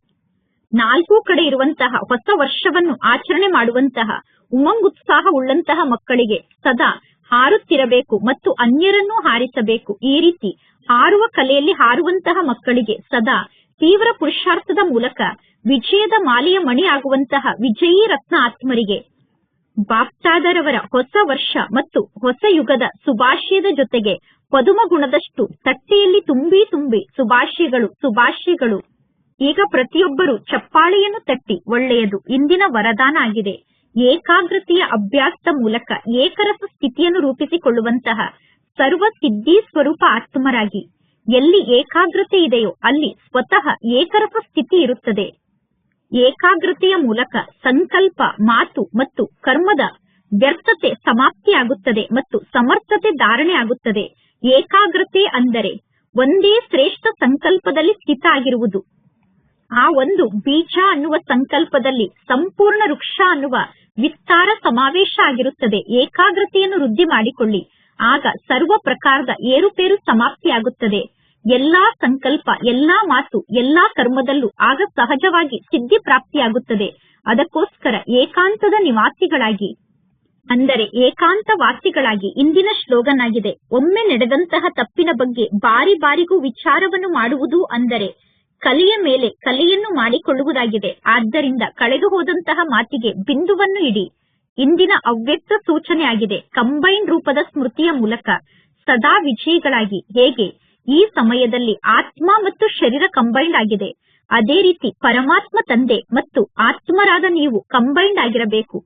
4 ಕಡೆ ಇರುವಂತಹ ಹೊಸ ವರ್ಷವನ್ನು ಆಚರಣೆ ಮಾಡುವಂತಹ ಉಮಂಗುತ್ಸಾಹ ಉಳ್ಳಂತಹ ಮಕ್ಕಳಿಗೆ ಸದಾ ಹಾರುತ್ತಿರಬೇಕು ಮತ್ತು ಅನ್ಯರನ್ನೂ ಹಾರಿಸಬೇಕು. ಈ ರೀತಿ ಹಾರುವ ಕಲೆಯಲ್ಲಿ ಹಾರುವಂತಹ ಮಕ್ಕಳಿಗೆ ಸದಾ ತೀವ್ರ ಪುರುಷಾರ್ಥದ ಮೂಲಕ ವಿಜಯದ ಮಾಲೆಯ ಮಣಿ ಆಗುವಂತಹ ವಿಜಯೀ ರತ್ನ ಆತ್ಮರಿಗೆ ಬಾಪ್ತಾದರವರ ಹೊಸ ವರ್ಷ ಮತ್ತು ಹೊಸ ಯುಗದ ಶುಭಾಶಯದ ಜೊತೆಗೆ ಪದುಮ ಗುಣದಷ್ಟು ತಟ್ಟೆಯಲ್ಲಿ ತುಂಬಿ ತುಂಬಿ ಶುಭಾಶಯಗಳು, ಶುಭಾಶಯಗಳು. ಈಗ ಪ್ರತಿಯೊಬ್ಬರು ಚಪ್ಪಾಳೆಯನ್ನು ತಟ್ಟಿ. ಒಳ್ಳೆಯದು. ಇಂದಿನ ವರದಾನ ಆಗಿದೆ. ಏಕಾಗ್ರತೆಯ ಅಭ್ಯಾಸದ ಮೂಲಕ ಏಕರಸ ಸ್ಥಿತಿಯನ್ನು ರೂಪಿಸಿಕೊಳ್ಳುವಂತಹ ಸರ್ವ ಸಿದ್ಧಿ ಸ್ವರೂಪ ಆತ್ಮರಾಗಿ. ಎಲ್ಲಿ ಏಕಾಗ್ರತೆ ಇದೆಯೋ ಅಲ್ಲಿ ಸ್ವತಃ ಏಕರಸ ಸ್ಥಿತಿ ಇರುತ್ತದೆ. ಏಕಾಗ್ರತೆಯ ಮೂಲಕ ಸಂಕಲ್ಪ, ಮಾತು ಮತ್ತು ಕರ್ಮದ ವ್ಯರ್ಥತೆ ಸಮಾಪ್ತಿಯಾಗುತ್ತದೆ ಮತ್ತು ಸಮರ್ಥತೆ ಧಾರಣೆ ಆಗುತ್ತದೆ. ಏಕಾಗ್ರತೆ ಅಂದರೆ ಒಂದೇ ಶ್ರೇಷ್ಠ ಸಂಕಲ್ಪದಲ್ಲಿ ಸ್ಥಿತ ಆಗಿರುವುದು. ಆ ಒಂದು ಬೀಜ ಅನ್ನುವ ಸಂಕಲ್ಪದಲ್ಲಿ ಸಂಪೂರ್ಣ ವೃಕ್ಷ ಅನ್ನುವ ವಿಸ್ತಾರ ಸಮಾವೇಶ ಆಗಿರುತ್ತದೆ. ಏಕಾಗ್ರತೆಯನ್ನು ವೃದ್ಧಿ ಮಾಡಿಕೊಳ್ಳಿ. ಆಗ ಸರ್ವ ಪ್ರಕಾರದ ಏರುಪೇರು ಸಮಾಪ್ತಿಯಾಗುತ್ತದೆ. ಎಲ್ಲಾ ಸಂಕಲ್ಪ, ಎಲ್ಲಾ ಮಾತು, ಎಲ್ಲಾ ಕರ್ಮದಲ್ಲೂ ಆಗ ಸಹಜವಾಗಿ ಸಿದ್ಧಿ ಪ್ರಾಪ್ತಿಯಾಗುತ್ತದೆ. ಅದಕ್ಕೋಸ್ಕರ ಏಕಾಂತದ ನಿವಾಸಿಗಳಾಗಿ ಅಂದರೆ ಏಕಾಂತವಾಸಿಗಳಾಗಿ ಇಂದಿನ ಶ್ಲೋಗನ್ ಆಗಿದೆ. ಒಮ್ಮೆ ನಡೆದಂತಹ ತಪ್ಪಿನ ಬಗ್ಗೆ ಬಾರಿ ಬಾರಿಗೂ ವಿಚಾರವನ್ನು ಮಾಡುವುದು ಅಂದರೆ ಕಲೆಯ ಮೇಲೆ ಕಲೆಯನ್ನು ಮಾಡಿಕೊಳ್ಳುವುದಾಗಿದೆ. ಆದ್ದರಿಂದ ಕಳೆದು ಹೋದಂತಹ ಮಾತಿಗೆ ಬಿಂದುವನ್ನು ಇಡಿ. ಇಂದಿನ ಅವ್ಯಕ್ತ ಸೂಚನೆ ಆಗಿದೆ. ಕಂಬೈನ್ ರೂಪದ ಸ್ಮೃತಿಯ ಮೂಲಕ ಸದಾ ವಿಜಯಿಗಳಾಗಿ. ಹೇಗೆ ಈ ಸಮಯದಲ್ಲಿ ಆತ್ಮ ಮತ್ತು ಶರೀರ ಕಂಬೈಂಡ್ ಆಗಿದೆ, ಅದೇ ರೀತಿ ಪರಮಾತ್ಮ ತಂದೆ ಮತ್ತು ಆತ್ಮರಾದ ನೀವು ಕಂಬೈಂಡ್ ಆಗಿರಬೇಕು.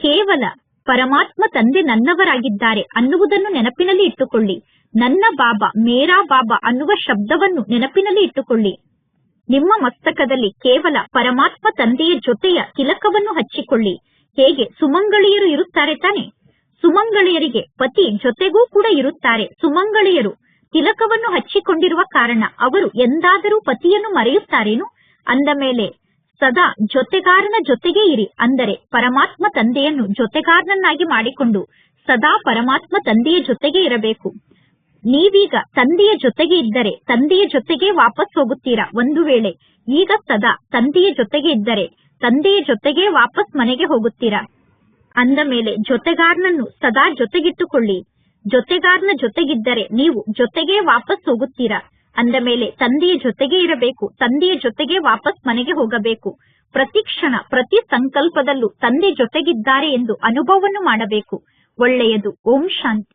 ಕೇವಲ ಪರಮಾತ್ಮ ತಂದೆ ನನ್ನವರಾಗಿದ್ದಾರೆ ಅನ್ನುವುದನ್ನು ನೆನಪಿನಲ್ಲಿ ಇಟ್ಟುಕೊಳ್ಳಿ. ನನ್ನ ಬಾಬಾ, ಮೇರಾ ಬಾಬಾ ಅನ್ನುವ ಶಬ್ದವನ್ನು ನೆನಪಿನಲ್ಲಿ ಇಟ್ಟುಕೊಳ್ಳಿ. ನಿಮ್ಮ ಮಸ್ತಕದಲ್ಲಿ ಕೇವಲ ಪರಮಾತ್ಮ ತಂದೆಯ ಜೊತೆಯ ತಿಲಕವನ್ನು ಹಚ್ಚಿಕೊಳ್ಳಿ. ಹೇಗೆ ಸುಮಂಗಳಿಯರು ಇರುತ್ತಾರೆ ತಾನೆ? ಸುಮಂಗಳಿಯರಿಗೆ ಪತಿ ಜೊತೆಗೂ ಕೂಡ ಇರುತ್ತಾರೆ. ಸುಮಂಗಳಿಯರು ತಿಲಕವನ್ನು ಹಚ್ಚಿಕೊಂಡಿರುವ ಕಾರಣ ಅವರು ಎಂದಾದರೂ ಪತಿಯನ್ನು ಮರೆಯುತ್ತಾರೇನು? ಅಂದ ಮೇಲೆ ಸದಾ ಜೊತೆಗಾರನ ಜೊತೆಗೆ ಇರಿ. ಅಂದರೆ ಪರಮಾತ್ಮ ತಂದೆಯನ್ನು ಜೊತೆಗಾರನನ್ನಾಗಿ ಮಾಡಿಕೊಂಡು ಸದಾ ಪರಮಾತ್ಮ ತಂದೆಯ ಜೊತೆಗೆ ಇರಬೇಕು. ನೀವೀಗ ತಂದೆಯ ಜೊತೆಗೆ ಇದ್ದರೆ ತಂದೆಯ ಜೊತೆಗೆ ವಾಪಸ್ ಹೋಗುತ್ತೀರಾ. ಒಂದು ವೇಳೆ ಈಗ ಸದಾ ತಂದೆಯ ಜೊತೆಗೆ ಇದ್ದರೆ ತಂದೆಯ ಜೊತೆಗೆ ವಾಪಸ್ ಮನೆಗೆ ಹೋಗುತ್ತೀರಾ. ಅಂದ ಮೇಲೆ ಜೊತೆಗಾರನನ್ನು ಸದಾ ಜೊತೆಗಿಟ್ಟುಕೊಳ್ಳಿ. ಜೊತೆಗಾರನ ಜೊತೆಗಿದ್ದರೆ ನೀವು ಜೊತೆಗೆ ವಾಪಸ್ ಹೋಗುತ್ತೀರಾ. ಅಂದ ಮೇಲೆ ತಂದೆಯ ಜೊತೆಗೆ ಇರಬೇಕು. ತಂದೆಯ ಜೊತೆಗೆ ವಾಪಸ್ ಮನೆಗೆ ಹೋಗಬೇಕು. ಪ್ರತಿ ಕ್ಷಣ, ಪ್ರತಿ ಸಂಕಲ್ಪದಲ್ಲೂ ತಂದೆ ಜೊತೆಗಿದ್ದಾರೆ ಎಂದು ಅನುಭವವನ್ನು ಮಾಡಬೇಕು. ಒಳ್ಳೆಯದು. ಓಂ ಶಾಂತಿ.